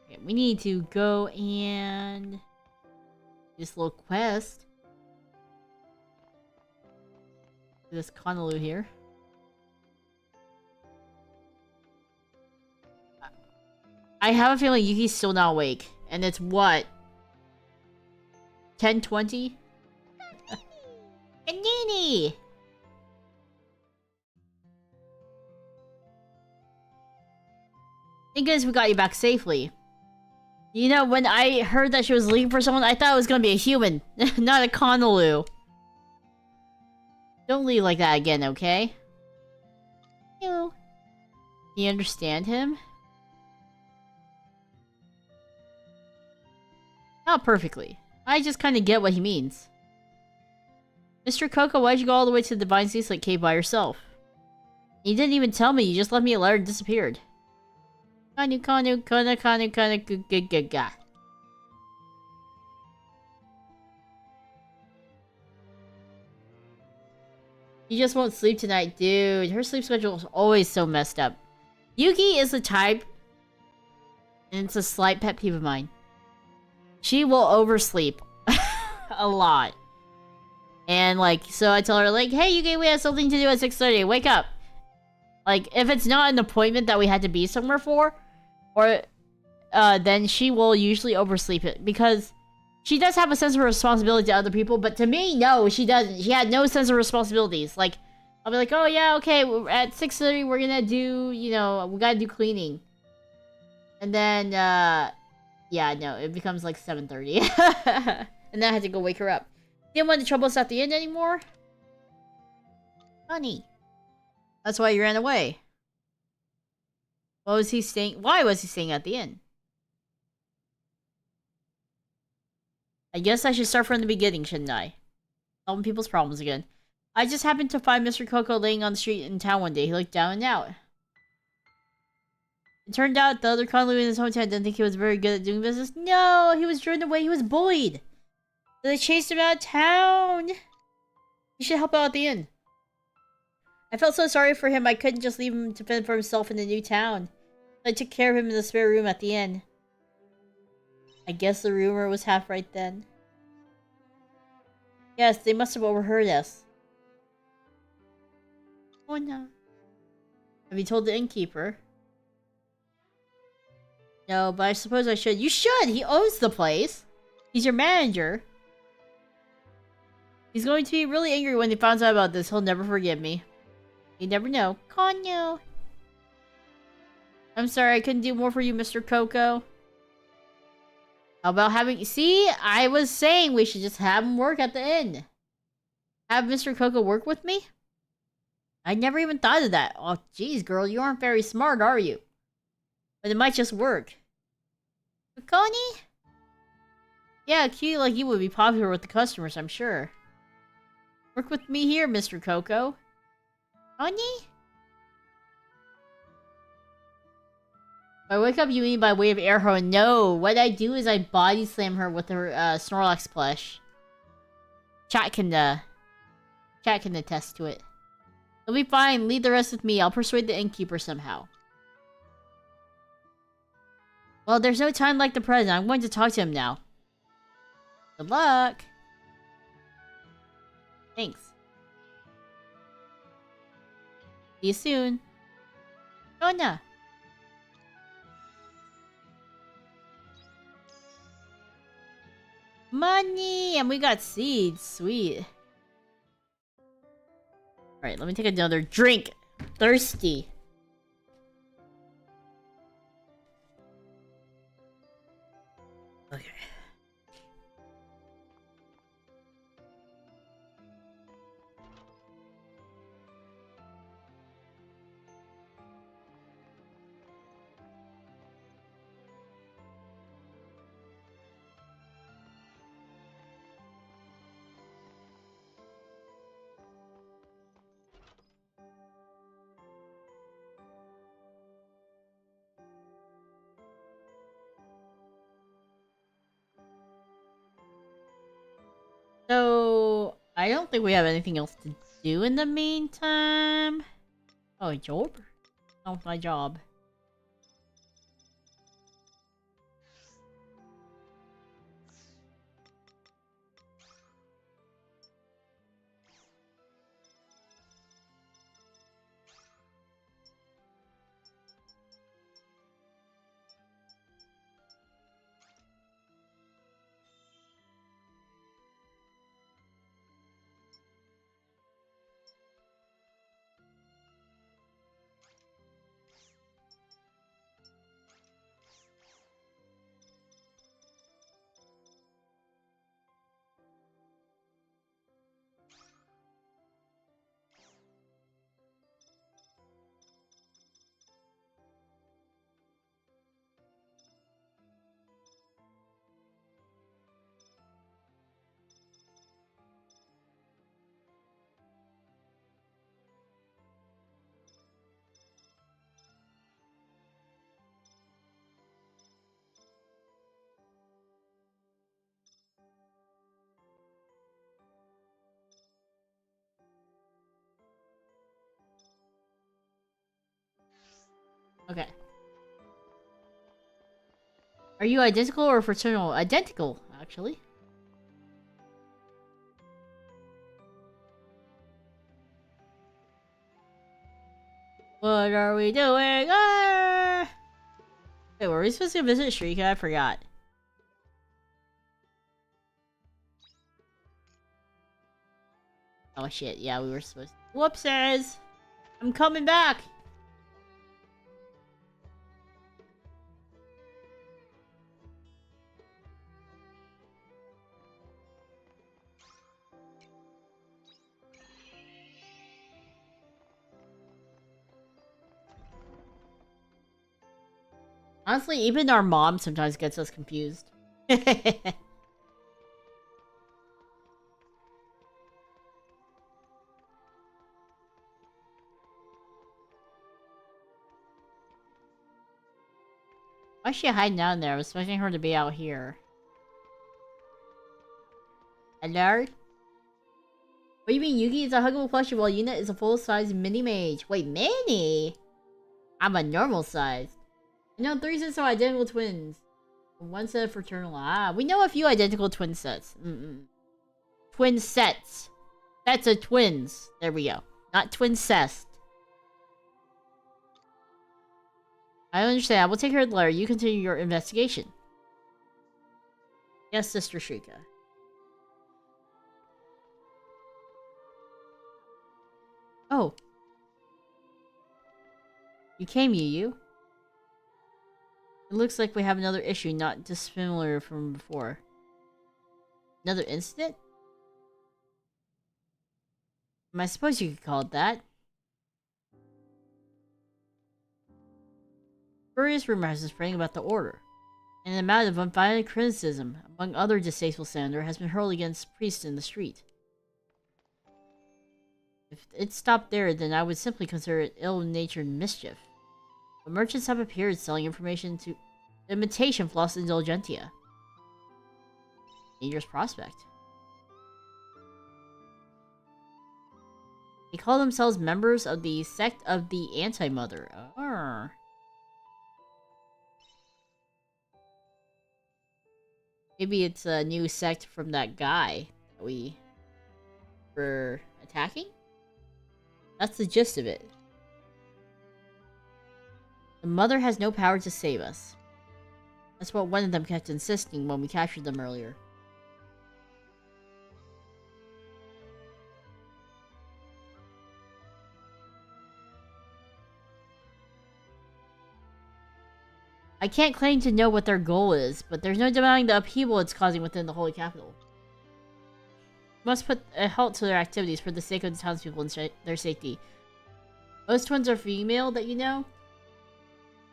Okay, we need to go and... this little quest. This Conolulu here. I have a feeling Yuki's still not awake. And it's what? 10:20? Kanini! Thank goodness we got you back safely. You know, when I heard that she was looking for someone, I thought it was gonna be a human, not a Conolulu. Don't leave like that again, okay? You. Do you understand him? Not perfectly. I just kind of get what he means. Mr. Coco, why'd you go all the way to the Divine Sea Slate Cave by yourself? You didn't even tell me, you just left me a letter and disappeared. Kanu, ga. You just won't sleep tonight, dude. Her sleep schedule is always so messed up. Yuki is the type, and it's a slight pet peeve of mine. She will oversleep a lot. And like, so I tell her like, hey Yuki, we have something to do at 6:30. Wake up. Like, if it's not an appointment that we had to be somewhere for, or then she will usually oversleep it because she does have a sense of responsibility to other people, but to me, no, she doesn't. She had no sense of responsibilities. Like, I'll be like, oh yeah, okay, at 6:30 we're gonna do, you know, we gotta do cleaning. And then, yeah, no, it becomes like 7:30. And then I had to go wake her up. Didn't want to trouble us at the end anymore? Honey. That's why you ran away. Why was he staying at the inn? I guess I should start from the beginning, shouldn't I? Solving people's problems again. I just happened to find Mr. Coco laying on the street in town one day. He looked down and out. It turned out the other conley in his hometown didn't think he was very good at doing business. No, he was driven away. He was bullied. So they chased him out of town. He should help out at the inn. I felt so sorry for him. I couldn't just leave him to fend for himself in the new town. So I took care of him in the spare room at the inn. I guess the rumor was half right then. Yes, they must have overheard us. Oh no. Have you told the innkeeper? No, but I suppose I should. You should! He owns the place! He's your manager. He's going to be really angry when he finds out about this. He'll never forgive me. You never know. Konyo! I'm sorry, I couldn't do more for you, Mr. Coco. How about having... See? I was saying we should just have him work at the inn. Have Mr. Coco work with me? I never even thought of that. Oh, jeez, girl, you aren't very smart, are you? But it might just work. Connie? Yeah, cute like you would be popular with the customers, I'm sure. Work with me here, Mr. Coco. Connie? By wake up, you mean by way of air horn? No, what I do is I body slam her with her Snorlax plush. Chat can attest to it. It'll be fine. Leave the rest with me. I'll persuade the innkeeper somehow. Well, there's no time like the present. I'm going to talk to him now. Good luck. Thanks. See you soon. Yuna. Money! And we got seeds. Sweet. Alright, let me take another drink. Thirsty. Okay. So, I don't think we have anything else to do in the meantime. Oh, job? Oh, my job. Okay. Are you identical or fraternal? Identical, actually. What are we doing? Ah! Wait, were we supposed to visit Shrika? I forgot. Oh shit, yeah, we were supposed to. Whoopsies! I'm coming back! Honestly, even our mom sometimes gets us confused. Why is she hiding down there? I was expecting her to be out here. Hello? What do you mean Yuki is a huggable plushie while Yuna is a full-size mini-mage? Wait, mini? I'm a normal size. I know 3 sets of identical twins. 1 set of fraternal. Ah, we know a few identical twin sets. Twin sets. Sets of twins. There we go. Not twincest. I understand. I will take care of the letter. You continue your investigation. Yes, Sister Shrika. Oh. You came, Yu. It looks like we have another issue not dissimilar from before. Another incident? I suppose you could call it that. Furious rumor has been spreading about the Order, and an amount of unfounded criticism, among other distasteful slander, has been hurled against priests in the street. If it stopped there, then I would simply consider it ill-natured mischief. But merchants have appeared selling information to imitation Floss Indulgentia. Dangerous prospect. They call themselves members of the sect of the Anti-Mother. Oh. Maybe it's a new sect from that guy that we were attacking? That's the gist of it. The Mother has no power to save us. That's what one of them kept insisting when we captured them earlier. I can't claim to know what their goal is, but there's no denying the upheaval it's causing within the Holy Capital. We must put a halt to their activities for the sake of the townspeople and their safety. Most twins are female that you know?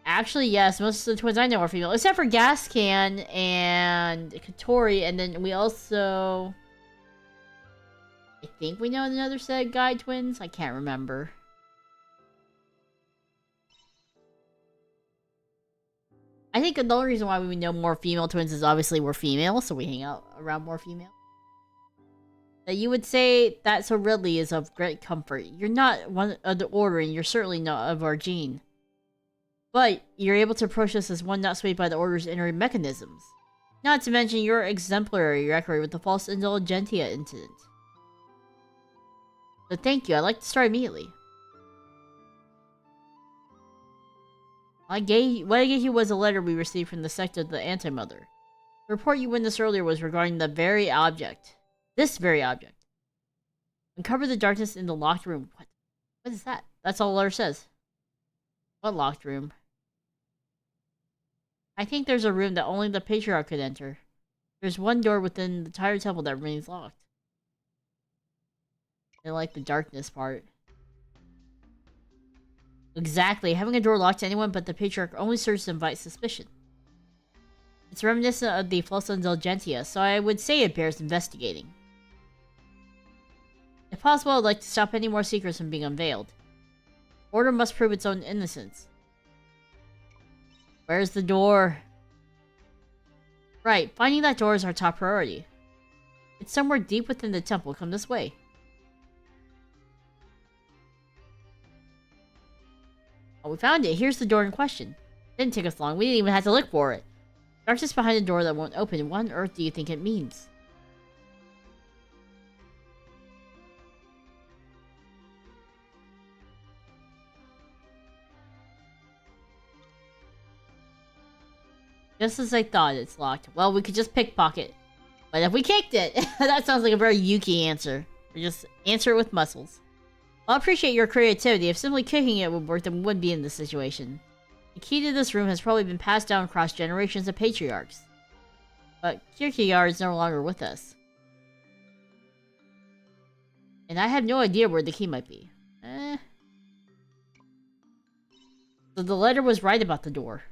Actually, yes, most of the twins I know are female, except for Gascan and Katori, and then we also... I think we know another set of guy twins? I can't remember. I think the only reason why we know more female twins is obviously we're female, so we hang out around more female. That you would say that so readily is of great comfort. You're not one of the Order, and you're certainly not of our gene. But you're able to approach us as one not swayed by the Order's inner mechanisms. Not to mention your exemplary record with the false indulgentia incident. So thank you, I'd like to start immediately. What I gave you was a letter we received from the sect of the Anti-Mother. The report you witnessed earlier was regarding the very object. This very object. Uncover the darkness in the locked room. What is that? That's all the letter says. What locked room? I think there's a room that only the Patriarch could enter. There's one door within the entire temple that remains locked. I like the darkness part. Exactly. Having a door locked to anyone but the Patriarch only serves to invite suspicion. It's reminiscent of the Flossa Indulgentia, so I would say it bears investigating. If possible, I'd like to stop any more secrets from being unveiled. Order must prove its own innocence. Where's the door? Right, finding that door is our top priority. It's somewhere deep within the temple. Come this way. Oh, we found it. Here's the door in question. Didn't take us long. We didn't even have to look for it. Darkness behind the door that won't open. What on earth do you think it means? Just as I thought, it's locked. Well, we could just pickpocket. But if we kicked it, that sounds like a very Yuki answer. Or just answer it with muscles. Well, I appreciate your creativity. If simply kicking it would work, then we wouldn't be in this situation. The key to this room has probably been passed down across generations of patriarchs. But Kierkegaard is no longer with us. And I have no idea where the key might be. So the letter was right about the door.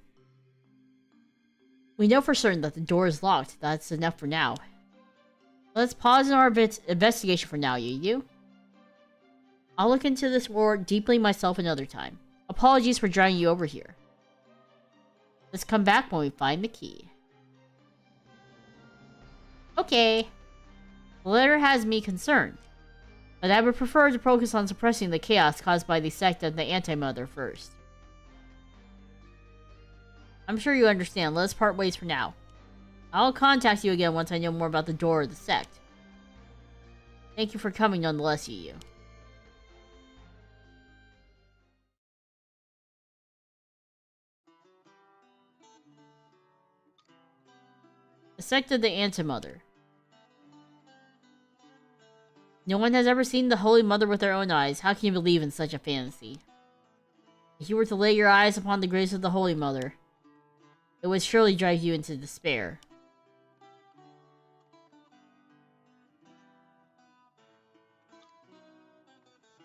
We know for certain that the door is locked. That's enough for now. Let's pause in our investigation for now, Yu. I'll look into this more deeply myself another time. Apologies for dragging you over here. Let's come back when we find the key. Okay. The letter has me concerned. But I would prefer to focus on suppressing the chaos caused by the sect of the Anti-Mother first. I'm sure you understand. Let us part ways for now. I'll contact you again once I know more about the door of the sect. Thank you for coming nonetheless, Yu. The sect of the Anti-Mother. No one has ever seen the Holy Mother with their own eyes. How can you believe in such a fantasy? If you were to lay your eyes upon the grace of the Holy Mother, it would surely drive you into despair.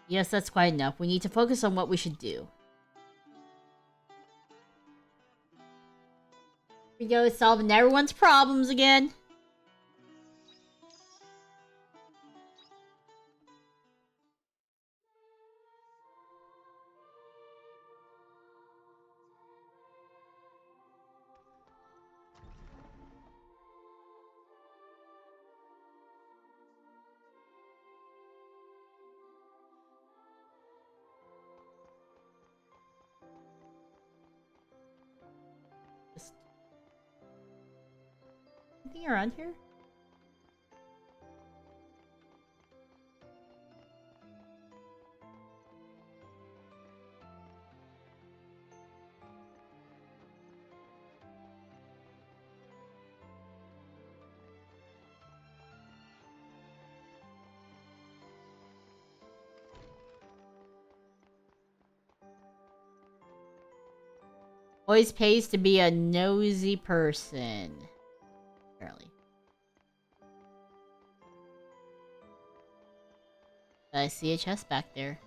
Yes, that's quite enough. We need to focus on what we should do. Here we go, solving everyone's problems again. Anything around here? Always pays to be a nosy person. Apparently. I see a chest back there.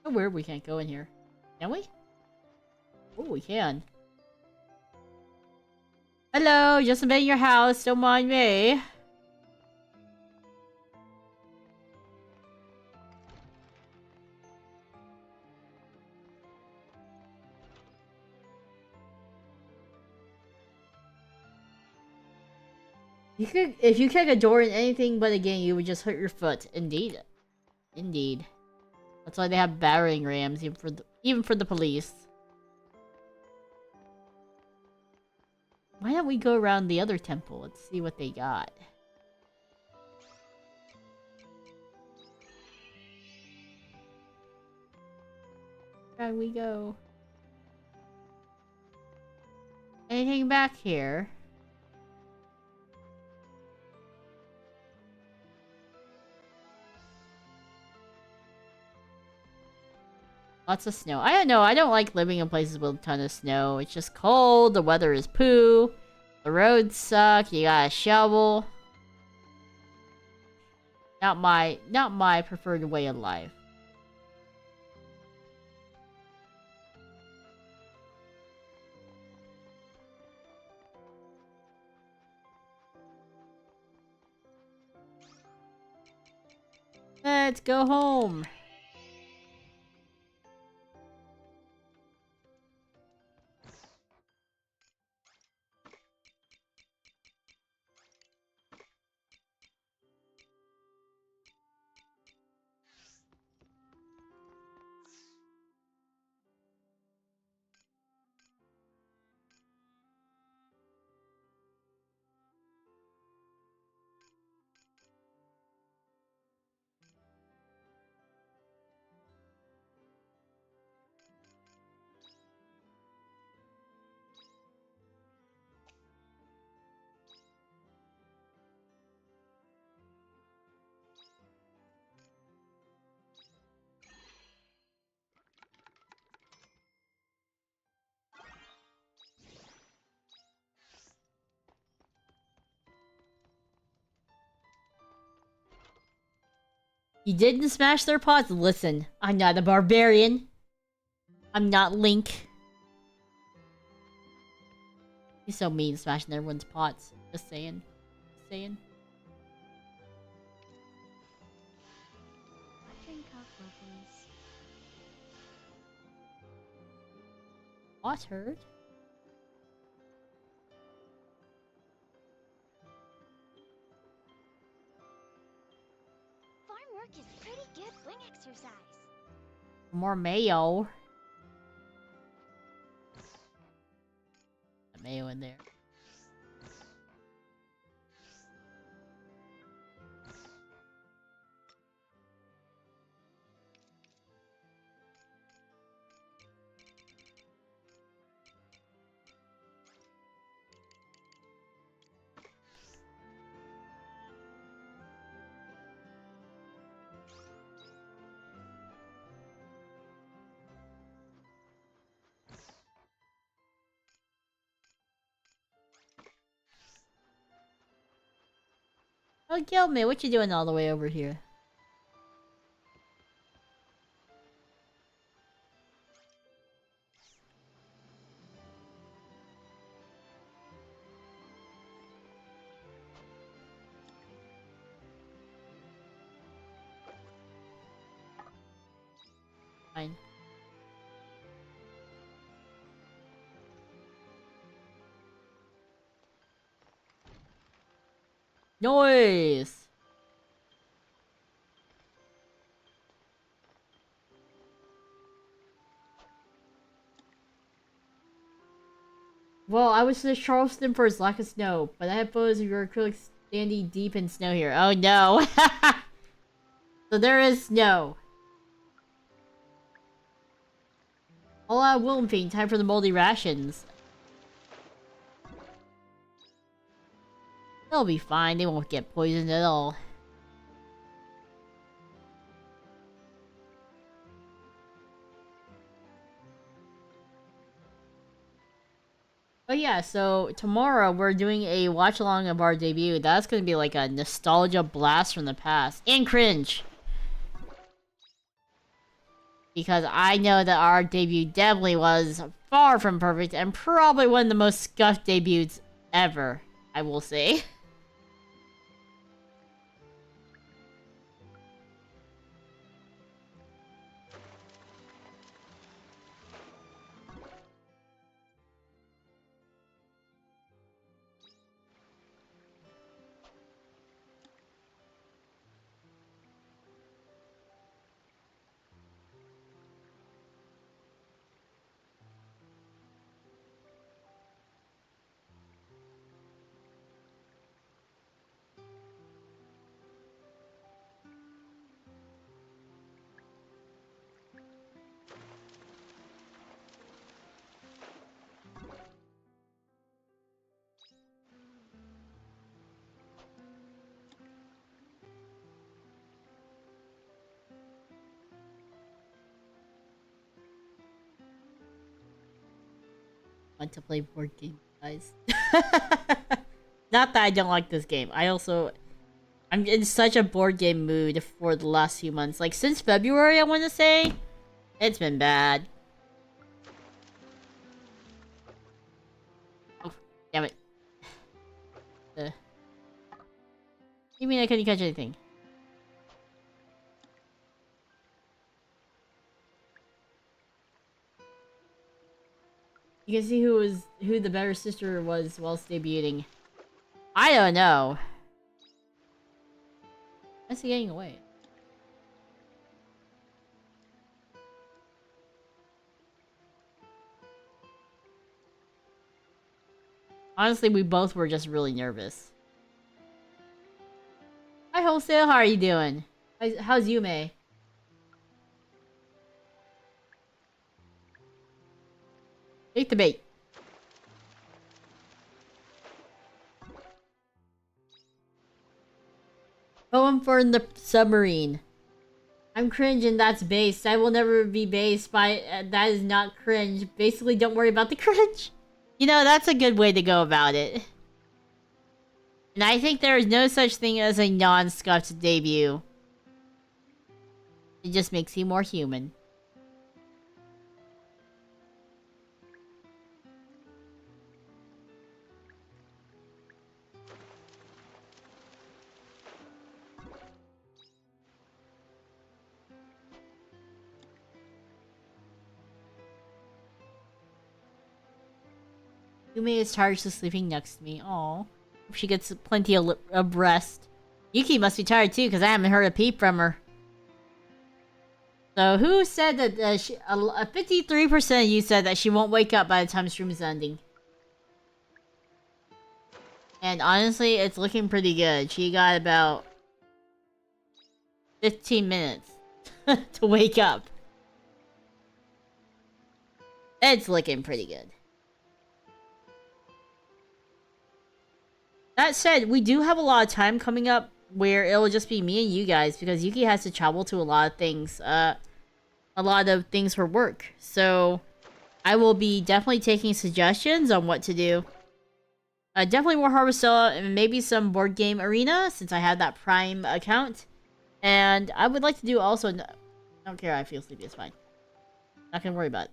So weird we can't go in here. Can we? Oh, we can. Hello, just invading your house. Don't mind me. If you kick a door in anything but a game, you would just hurt your foot. Indeed. Indeed. That's why they have battering rams, even for the police. Why don't we go around the other temple? Let's see what they got. Where we go? Anything back here? Lots of snow. I don't know. I don't like living in places with a ton of snow. It's just cold. The weather is poo. The roads suck. You gotta shovel. Not my preferred way of life. Let's go home. You didn't smash their pots? Listen, I'm not a barbarian. I'm not Link. He's so mean smashing everyone's pots. Just saying. Just saying. Drink aqua, please. What heard? Farm work is pretty good wing exercise. More mayo. Got mayo in there. Oh, Guildmate, what you doing all the way over here? Fine. Noise! Well, I was to Charleston for its lack of snow, but I have photos of your acrylic standing deep in snow here. Oh no! So there is snow. All out of Wilmfing, time for the moldy rations. They'll be fine, they won't get poisoned at all. Oh yeah, so tomorrow we're doing a watch along of our debut. That's gonna be like a nostalgia blast from the past. And cringe! Because I know that our debut definitely was far from perfect and probably one of the most scuffed debuts ever, I will say. Want to play board game, guys. Not that I don't like this game. I'm in such a board game mood for the last few months. Like, since February, I want to say. It's been bad. Oh, damn it. You mean I couldn't catch anything? You can see who the better sister was whilst debuting. I don't know. Why is he getting away? Honestly, we both were just really nervous. Hi, Wholesale. How are you doing? How's Yume? Take the bait. Poem for the submarine. I'm cringe and that's based. I will never be based by... that is not cringe. Basically, don't worry about the cringe. You know, that's a good way to go about it. And I think there is no such thing as a non-scuffed debut. It just makes you more human. Yumi is tired, she's sleeping next to me. Aw. Hope she gets plenty of rest. Yuki must be tired too, because I haven't heard a peep from her. So, who said that 53% of you said that she won't wake up by the time stream is ending? And honestly, it's looking pretty good. She got about 15 minutes to wake up. It's looking pretty good. That said, we do have a lot of time coming up where it'll just be me and you guys, because Yuki has to travel to a lot of things. A lot of things for work. So, I will be definitely taking suggestions on what to do. Definitely more Harvestella and maybe some board game arena, since I have that Prime account. And I would like to do also... I don't care, I feel sleepy, it's fine. Not gonna worry about it.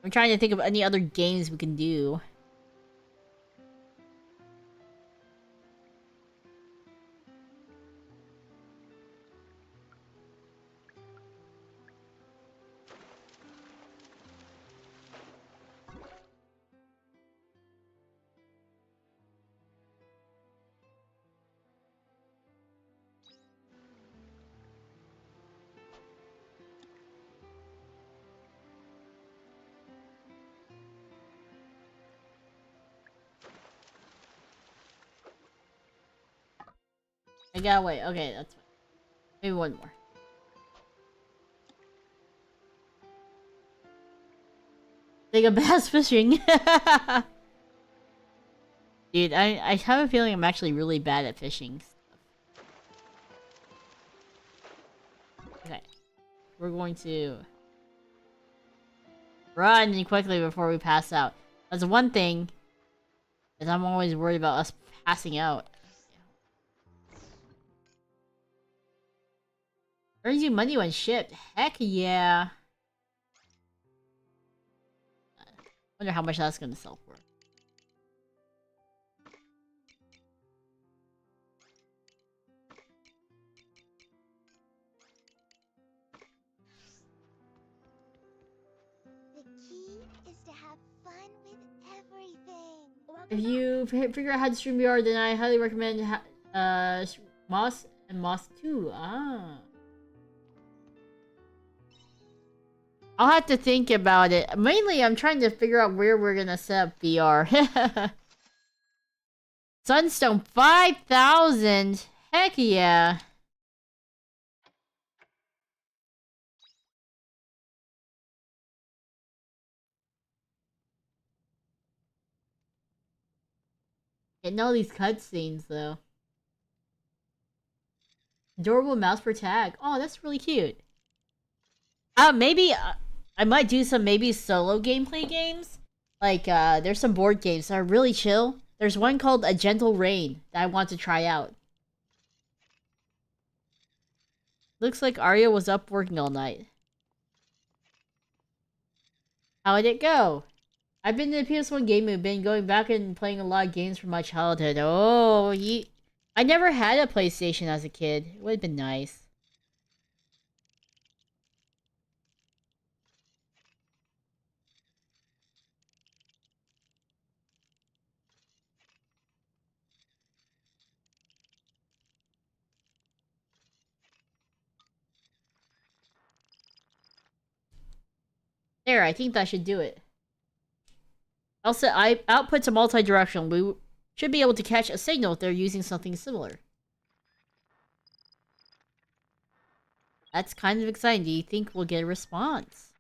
I'm trying to think of any other games we can do. I gotta wait. Okay, that's fine. Maybe one more. Take a bass fishing. Dude, I have a feeling I'm actually really bad at fishing. Okay. We're going to run quickly before we pass out. That's one thing, is I'm always worried about us passing out. Earns you money when shipped. Heck yeah. Wonder how much that's gonna sell for. The key is to have fun with everything. If you figure out how to stream VR, then I highly recommend Moss and Moss 2. Ah. I'll have to think about it. Mainly, I'm trying to figure out where we're gonna set up VR. Sunstone 5,000! Heck yeah! Getting all these cutscenes, though. Adorable mouse per tag. Oh, that's really cute. Maybe... I might do some maybe solo gameplay games. Like, there's some board games that are really chill. There's one called A Gentle Rain that I want to try out. Looks like Arya was up working all night. How did it go? I've been in the PS1 game mood, been going back and playing a lot of games from my childhood. Oh, I never had a PlayStation as a kid. It would have been nice. There, I think that should do it. Also, output's are multi-directional. We should be able to catch a signal if they're using something similar. That's kind of exciting. Do you think we'll get a response?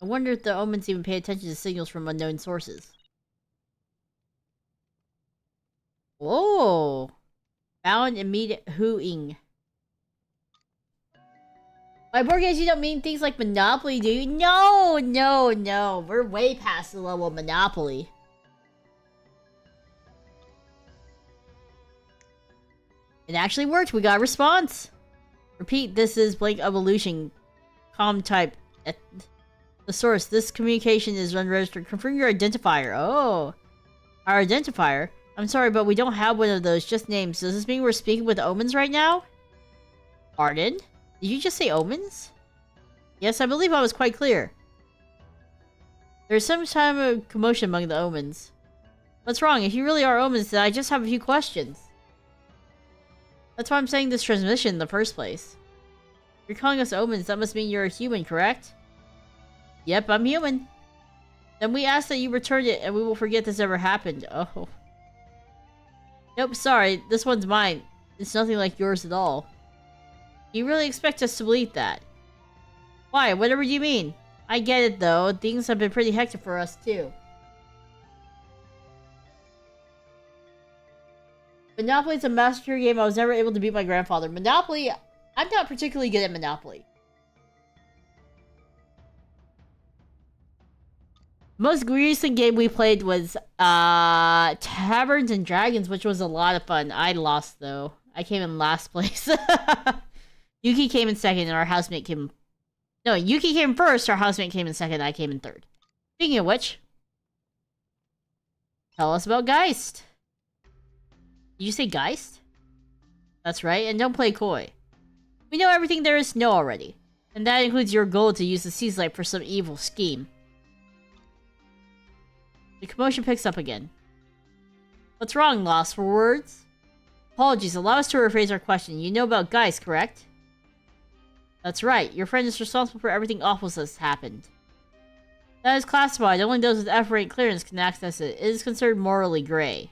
I wonder if the omens even pay attention to signals from unknown sources. Whoa! Found immediate hooing. By board games, you don't mean things like Monopoly, do you? No, no, no. We're way past the level of Monopoly. It actually worked. We got a response. Repeat, this is blank evolution. Com type. The source. This communication is unregistered. Confirm your identifier. Oh. Our identifier? I'm sorry, but we don't have one of those. Just names. Does this mean we're speaking with omens right now? Pardon? Did you just say omens? Yes, I believe I was quite clear. There's some time of commotion among the omens. What's wrong? If you really are omens, then I just have a few questions. That's why I'm saying this transmission in the first place. You're calling us omens, that must mean you're a human, correct? Yep, I'm human. Then we ask that you return it, and we will forget this ever happened. Oh. Nope, sorry. This one's mine. It's nothing like yours at all. You really expect us to believe that? Why? Whatever you mean. I get it, though. Things have been pretty hectic for us, too. Monopoly is a master game. I was never able to beat my grandfather. Monopoly... I'm not particularly good at Monopoly. Most recent game we played was, Taverns and Dragons, which was a lot of fun. I lost, though. I came in last place. Yuki came in second, and our housemate came... No, Yuki came first, our housemate came in second, I came in third. Speaking of which... Tell us about Geist. Did you say Geist? That's right, and don't play coy. We know everything there is to know already. And that includes your goal to use the Seas Light for some evil scheme. The commotion picks up again. What's wrong, lost for words? Apologies, allow us to rephrase our question. You know about Geist, correct? That's right, your friend is responsible for everything awful that's happened. That is classified, only those with F-rank clearance can access it. It is considered morally gray.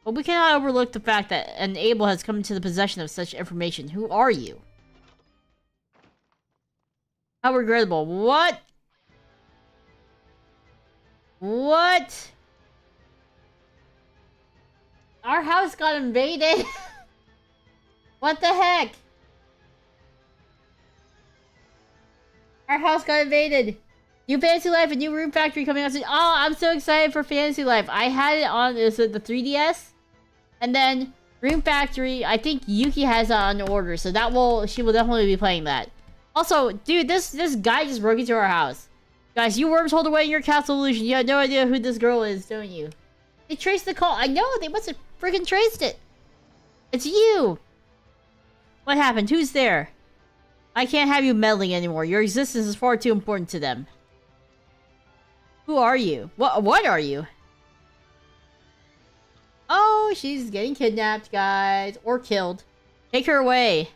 But we cannot overlook the fact that an Abel has come into the possession of such information. Who are you? How regrettable. What? What? Our house got invaded? What the heck? Our house got invaded. New Fantasy Life, a new Room Factory coming out soon. Oh, I'm so excited for Fantasy Life. I had it on, is it the 3DS? And then Room Factory, I think Yuki has it on order, so she will definitely be playing that. Also, dude, this guy just broke into our house. Guys, you worms hold away in your castle illusion. You have no idea who this girl is, don't you? They traced the call. I know, they must have freaking traced it. It's you. What happened? Who's there? I can't have you meddling anymore. Your existence is far too important to them. Who are you? What are you? Oh, she's getting kidnapped, guys. Or killed. Take her away.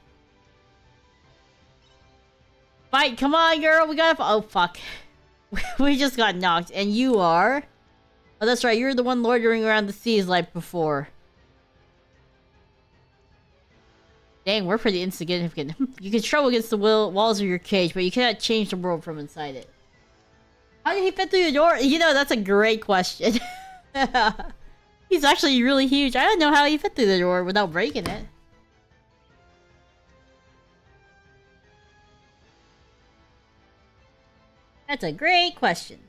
Fight, come on, girl. We gotta... Oh, fuck. We just got knocked. And you are? Oh, that's right. You're the one loitering around the seas like before. Dang, we're pretty insignificant. You can struggle against the walls of your cage, but you cannot change the world from inside it. How did he fit through the door? You know, that's a great question. He's actually really huge. I don't know how he fit through the door without breaking it. That's a great question.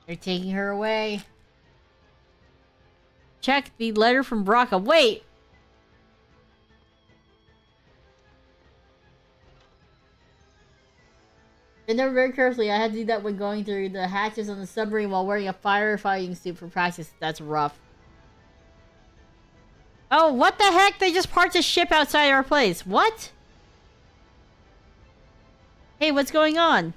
They're taking her away. Check the letter from Braca. Wait! I never very carefully. I had to do that when going through the hatches on the submarine while wearing a firefighting suit for practice. That's rough. Oh, what the heck? They just parked a ship outside our place. What? Hey, what's going on?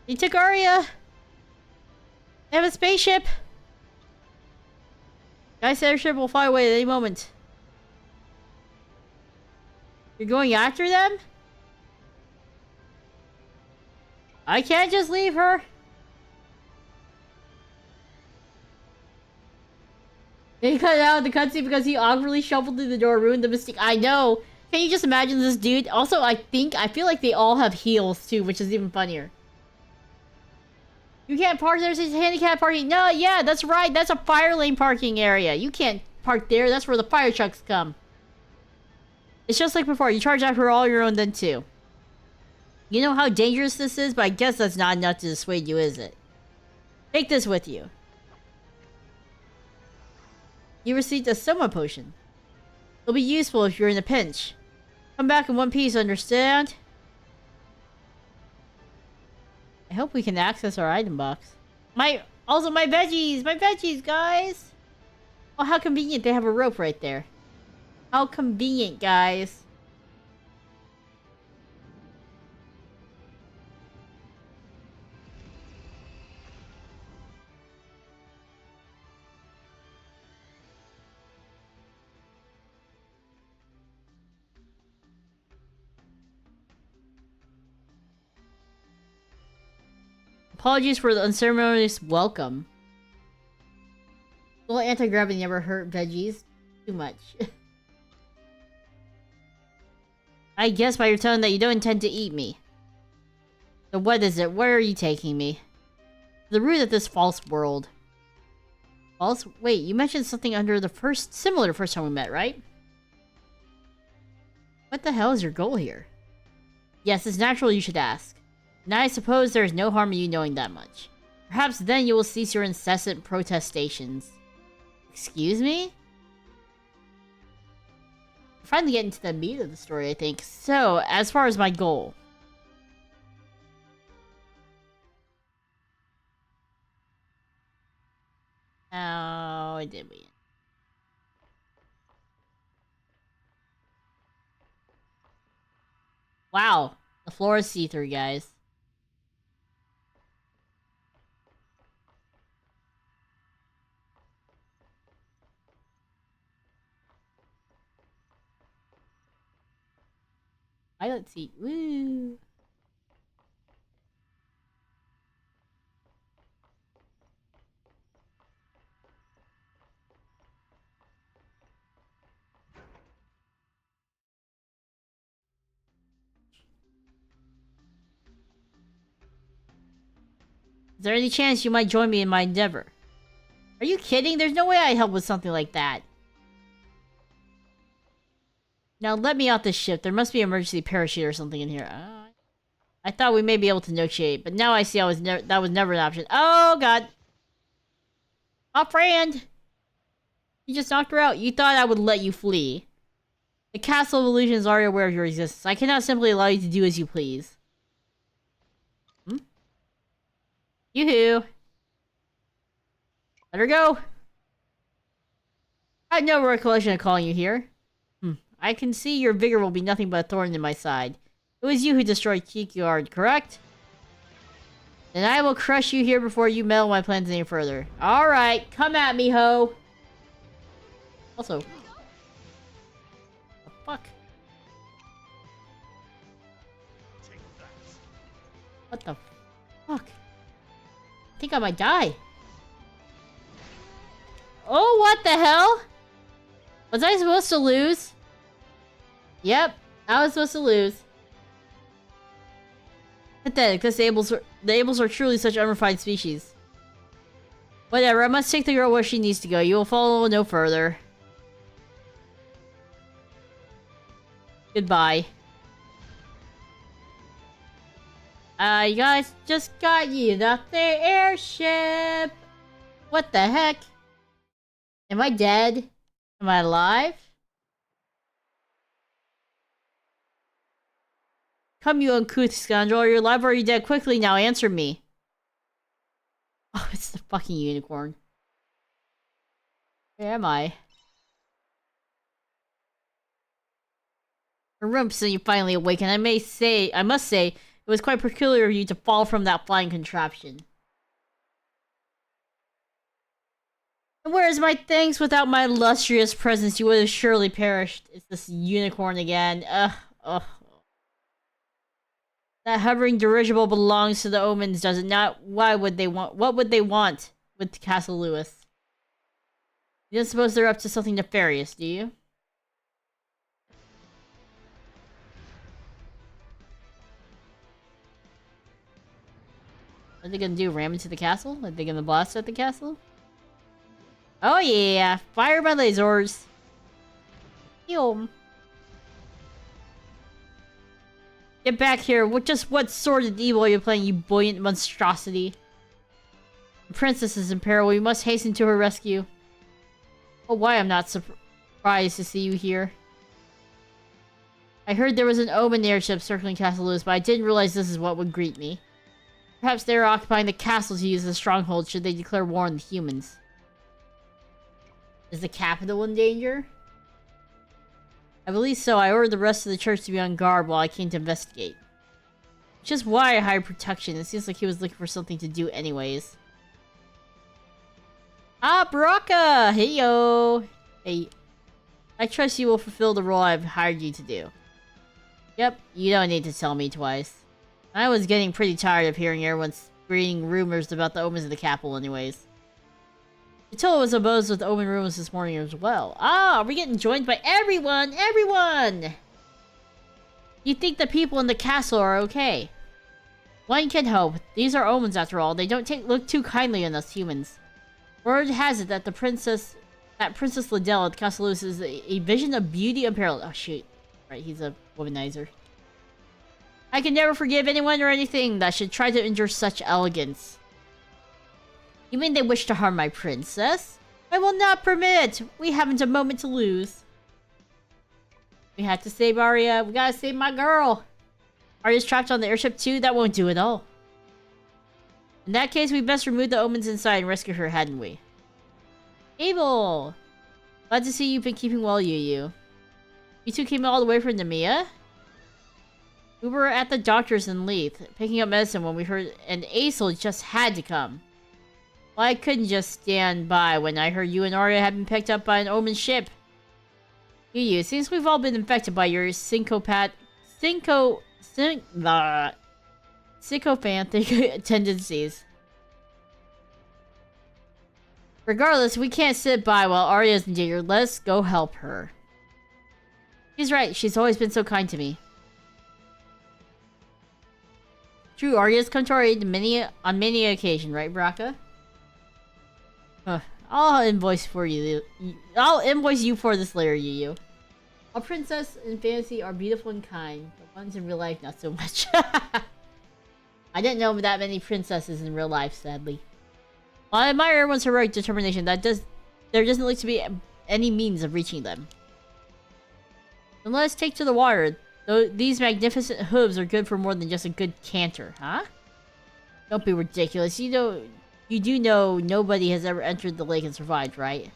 He took Aria! They have a spaceship! Guy's airship will fly away at any moment. You're going after them? I can't just leave her. They cut out the cutscene because he awkwardly shuffled through the door, ruined the mystique. I know. Can you just imagine this dude? Also, I feel like they all have heels too, which is even funnier. You can't park there, it's handicap parking. No, yeah, that's right. That's a fire lane parking area. You can't park there. That's where the fire trucks come. It's just like before. You charge out for all your own then too. You know how dangerous this is, but I guess that's not enough to dissuade you, is it? Take this with you. You received a Soma potion. It'll be useful if you're in a pinch. Come back in one piece, understand? I hope we can access our item box. Also my veggies, guys! Oh, how convenient, they have a rope right there. How convenient, guys. Apologies for the unceremonious welcome. Well, anti-gravity never hurt veggies too much. I guess by your tone that you don't intend to eat me. So what is it? Where are you taking me? The route of this false world. False? Wait, you mentioned something under the similar to the first time we met, right? What the hell is your goal here? Yes, it's natural you should ask. Now I suppose there is no harm in you knowing that much. Perhaps then you will cease your incessant protestations. Excuse me? We're finally getting to the meat of the story, I think. So, as far as my goal. How did we? Wow. The floor is see-through, guys. Pilot seat. Woo! Is there any chance you might join me in my endeavor? Are you kidding? There's no way I'd help with something like that. Now let me out this ship. There must be an emergency parachute or something in here. I thought we may be able to negotiate, but now I see that was never an option. Oh god. My friend! You just knocked her out. You thought I would let you flee. The Castle of Illusion is already aware of your existence. I cannot simply allow you to do as you please. Yoo-hoo. Let her go. I had no recollection of calling you here. I can see your vigor will be nothing but a thorn in my side. It was you who destroyed Kikard, correct? Then I will crush you here before you meddle my plans any further. Alright, come at me, ho! Also... the fuck? What the fuck? I think I might die. Oh, what the hell? Was I supposed to lose? Yep, I was supposed to lose. Pathetic, the Ables are truly such unrefined species. Whatever, I must take the girl where she needs to go. You will follow no further. Goodbye. You guys just got you off the airship. What the heck? Am I dead? Am I alive? Come, you uncouth scoundrel. You're alive or are you dead? Quickly now, answer me. Oh, it's the fucking unicorn. Where am I? Rumps, and you finally awaken. I must say, it was quite peculiar of you to fall from that flying contraption. Where is my thanks? Without my illustrious presence, you would have surely perished. It's this unicorn again. Ugh. That hovering dirigible belongs to the omens, does it not? Why would they want? What would they want with Castle Lewis? You don't suppose they're up to something nefarious, do you? What are they gonna do? Ram into the castle? Are they gonna blast at the castle? Oh yeah! Fire my lasers! Yum. Get back here! What sordid evil are you playing, you buoyant monstrosity? The princess is in peril. We must hasten to her rescue. Oh, why I'm not surprised to see you here. I heard there was an omen airship circling Castle Lewis, but I didn't realize this is what would greet me. Perhaps they are occupying the castle to use as a stronghold should they declare war on the humans. Is the capital in danger? I believe so. I ordered the rest of the church to be on guard while I came to investigate. Which is why I hired protection. It seems like he was looking for something to do anyways. Ah, Baraka! Hey, yo! Hey. I trust you will fulfill the role I've hired you to do. Yep, you don't need to tell me twice. I was getting pretty tired of hearing everyone spreading rumors about the omens of the capital anyways. Attila was abuzz with omen rumors this morning as well. Ah, we're getting joined by everyone! Everyone! You think the people in the castle are okay? One can hope. These are omens after all. They don't look too kindly on us humans. Word has it that Princess Liddell at Castle Lewis is a vision of beauty unparalleled. Oh shoot. Right, he's a womanizer. I can never forgive anyone or anything that should try to injure such elegance. You mean they wish to harm my princess? I will not permit! We haven't a moment to lose. We have to save Arya. We gotta save my girl. Arya's trapped on the airship too? That won't do at all. In that case, we best remove the omens inside and rescue her, hadn't we? Abel! Glad to see you've been keeping well, Yu. You two came all the way from Nemea? We were at the doctor's in Leith, picking up medicine when we heard an Aesol just had to come. Well, I couldn't just stand by when I heard you and Arya had been picked up by an omen ship. Yu, since we've all been infected by your sycophantic tendencies. Regardless, we can't sit by while Arya's in danger. Let's go help her. He's right. She's always been so kind to me. True, Arya's come to our aid on many occasions, right, Baraka? I'll invoice for you. I'll invoice you for this later, Yu. All princesses in fantasy are beautiful and kind. The ones in real life, not so much. I didn't know that many princesses in real life, sadly. While I admire everyone's heroic determination, there doesn't look to be any means of reaching them. Then let us take to the water. Though these magnificent hooves are good for more than just a good canter, huh? Don't be ridiculous. You do know nobody has ever entered the lake and survived, right?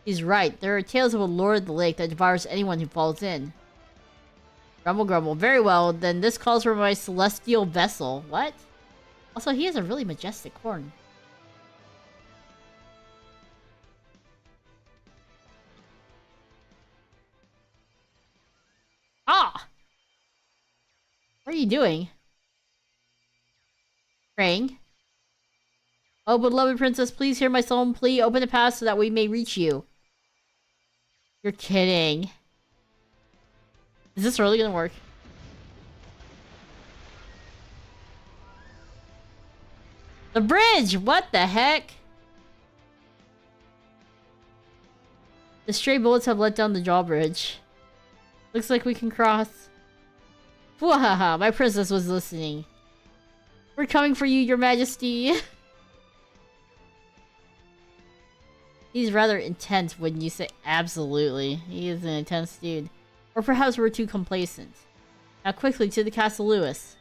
He's right. There are tales of a lord of the lake that devours anyone who falls in. Grumble, grumble. Very well, then this calls for my celestial vessel. What? Also, he has a really majestic horn. Ah! What are you doing? Praying? Oh, beloved princess, please hear my solemn plea. Open the path so that we may reach you. You're kidding. Is this really gonna work? The bridge! What the heck? The stray bullets have let down the drawbridge. Looks like we can cross. Wahaha, my princess was listening. We're coming for you, your majesty. He's rather intense, wouldn't you say? Absolutely. He is an intense dude. Or perhaps we're too complacent. Now quickly to the Castle Lewis.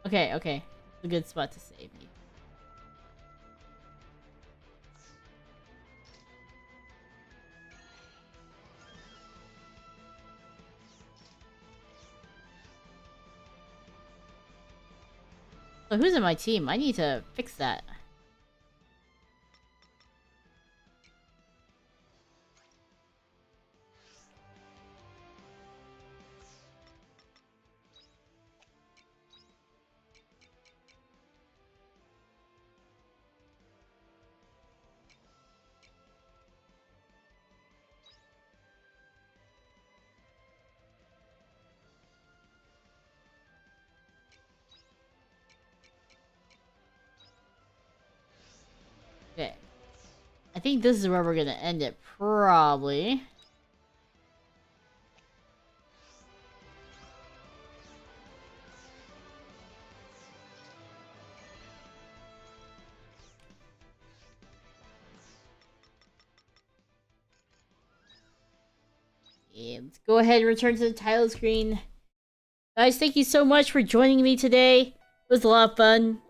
Okay. It's a good spot to save me. So who's in my team? I need to fix that. Okay. I think this is where we're gonna end it, probably. Yeah, let's go ahead and return to the title screen. Guys, thank you so much for joining me today. It was a lot of fun.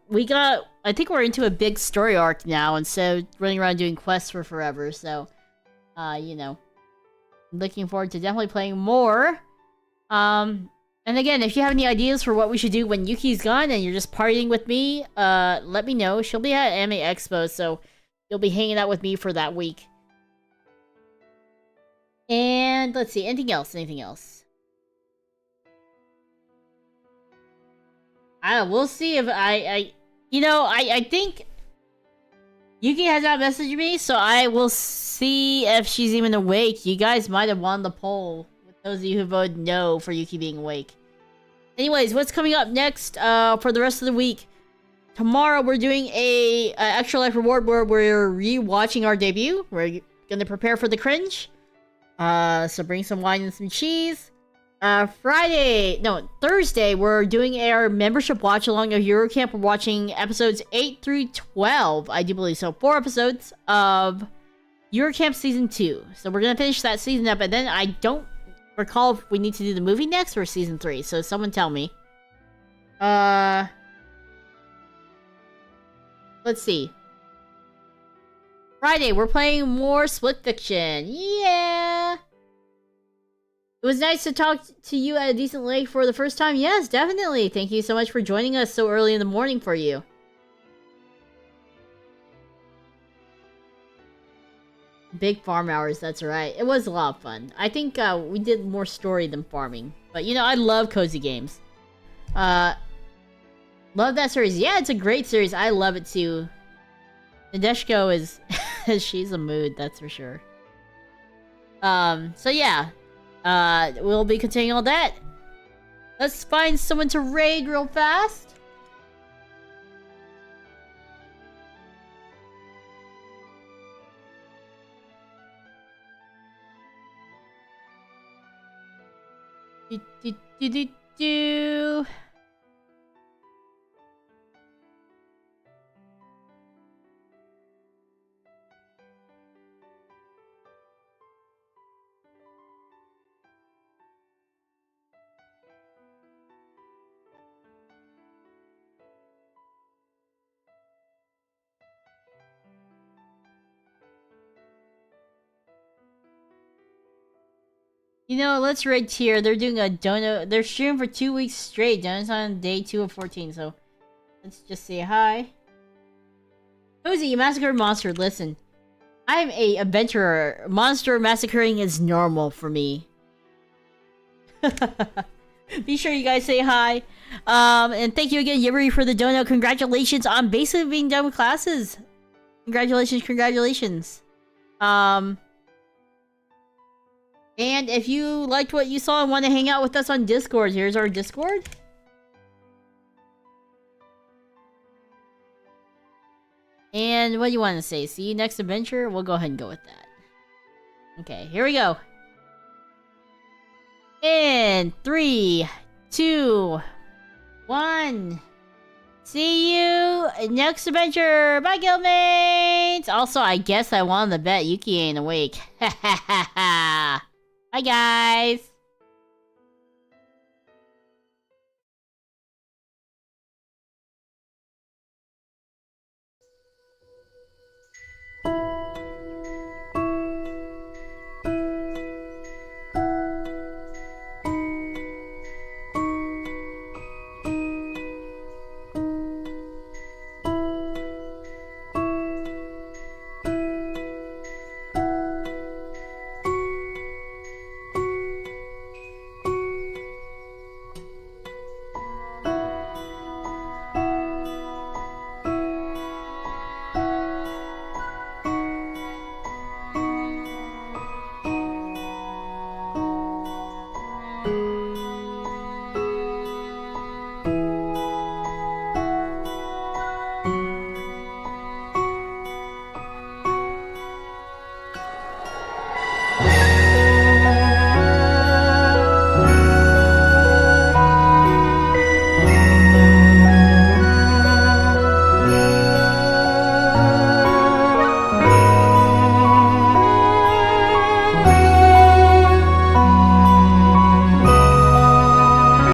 I think we're into a big story arc now, instead of running around doing quests for forever, so, you know. I'm looking forward to definitely playing more. And again, if you have any ideas for what we should do when Yuki's gone and you're just partying with me, let me know. She'll be at Anime Expo, so you'll be hanging out with me for that week. And let's see, anything else? We'll see if I think Yuki has not messaged me, so I will see if she's even awake. You guys might have won the poll, with those of you who voted no for Yuki being awake. Anyways, what's coming up next for the rest of the week? Tomorrow we're doing a extra life reward where we're re-watching our debut. We're gonna prepare for the cringe. So bring some wine and some cheese. Thursday, we're doing our membership watch along of Eurocamp. We're watching episodes 8 through 12, I do believe. So 4 episodes of Eurocamp Season 2. So we're gonna finish that season up, and then I don't recall if we need to do the movie next or Season 3. So someone tell me. Let's see. Friday, we're playing more Split Fiction. Yeah! It was nice to talk to you at a decent lake for the first time. Yes, definitely. Thank you so much for joining us so early in the morning for you. Big farm hours, that's right. It was a lot of fun. I think we did more story than farming. But, you know, I love cozy games. Love that series. Yeah, it's a great series. I love it too. Nadeshko is... she's a mood, that's for sure. So yeah. We'll be continuing all that. Let's find someone to raid real fast. Do. You know, let's raid tier. They're doing a donut. They're streaming for 2 weeks straight. Donuts on day 2 of 14. So, let's just say hi. Cozy, you massacred monster. Listen, I'm a adventurer. Monster massacring is normal for me. Be sure you guys say hi. And thank you again, Yuri, for the donut. Congratulations on basically being done with classes. Congratulations. And if you liked what you saw and want to hang out with us on Discord, here's our Discord. And what do you want to say? See you next adventure? We'll go ahead and go with that. Okay, here we go. In 3, 2, 1. See you next adventure. Bye, Guildmates. Also, I guess I won the bet. Yuki ain't awake. Ha ha ha ha. Bye, guys.